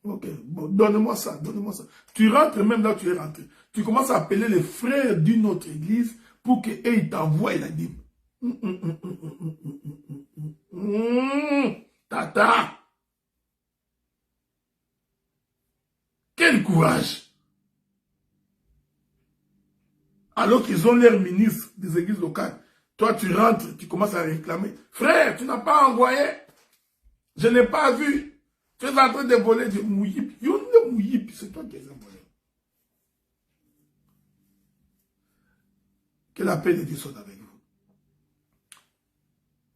Ok. Bon, donne-moi ça, donne-moi ça. Tu rentres même là où tu es rentré. Tu commences à appeler les frères d'une autre église pour qu'ils t'envoient la dîme. Tata! Quel courage! Alors qu'ils ont l'air ministre des églises locales. Toi, tu rentres, tu commences à réclamer. Frère, tu n'as pas envoyé. Je n'ai pas vu. Tu es en train de voler du mouillip. C'est toi qui les as volés. Que la paix de Dieu soit avec vous.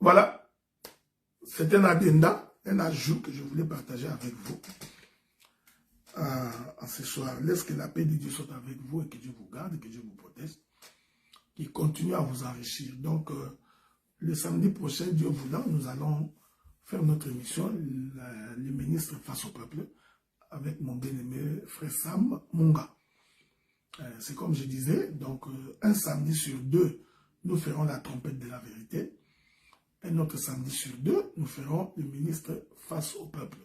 Voilà. C'est un addenda, un ajout que je voulais partager avec vous en ce soir. Laisse que la paix de Dieu soit avec vous et que Dieu vous garde, et que Dieu vous protège, qu'il continue à vous enrichir. Donc, le samedi prochain, Dieu voulant, nous allons faire notre émission, le ministre face au peuple, avec mon bien-aimé frère Sam Munga. C'est comme je disais, donc un samedi sur deux, nous ferons la trompette de la vérité. Un autre samedi sur deux, nous ferons le ministre face au peuple.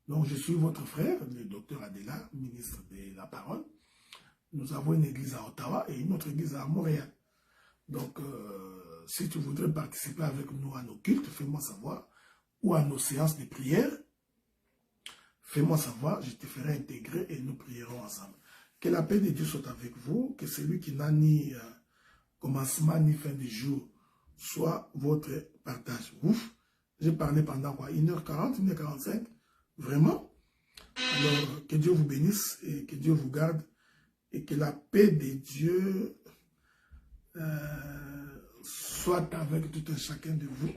Donc je suis votre frère, le docteur Adela, ministre de la parole. Nous avons une église à Ottawa et une autre église à Montréal. Donc si tu voudrais participer avec nous à nos cultes, fais-moi savoir, ou à nos séances de prière, fais-moi savoir, je te ferai intégrer et nous prierons ensemble. Que la paix de Dieu soit avec vous, que celui qui n'a ni commencement ni fin de jour soit votre partage. Ouf, j'ai parlé pendant quoi, 1h40, 1h45, vraiment. Alors, que Dieu vous bénisse et que Dieu vous garde et que la paix de Dieu soit avec tout un chacun de vous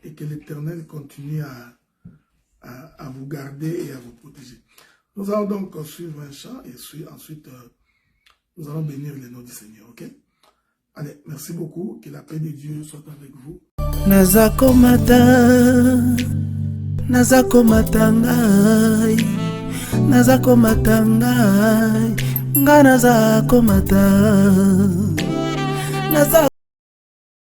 et que l'Éternel continue à vous garder et à vous protéger. Nous allons donc suivre un chant et ensuite nous allons bénir le nom du Seigneur, ok? Allez, merci beaucoup, que la paix de Dieu soit avec vous. Nazakomata ngai, nazakomata ngai, nga nazakomata.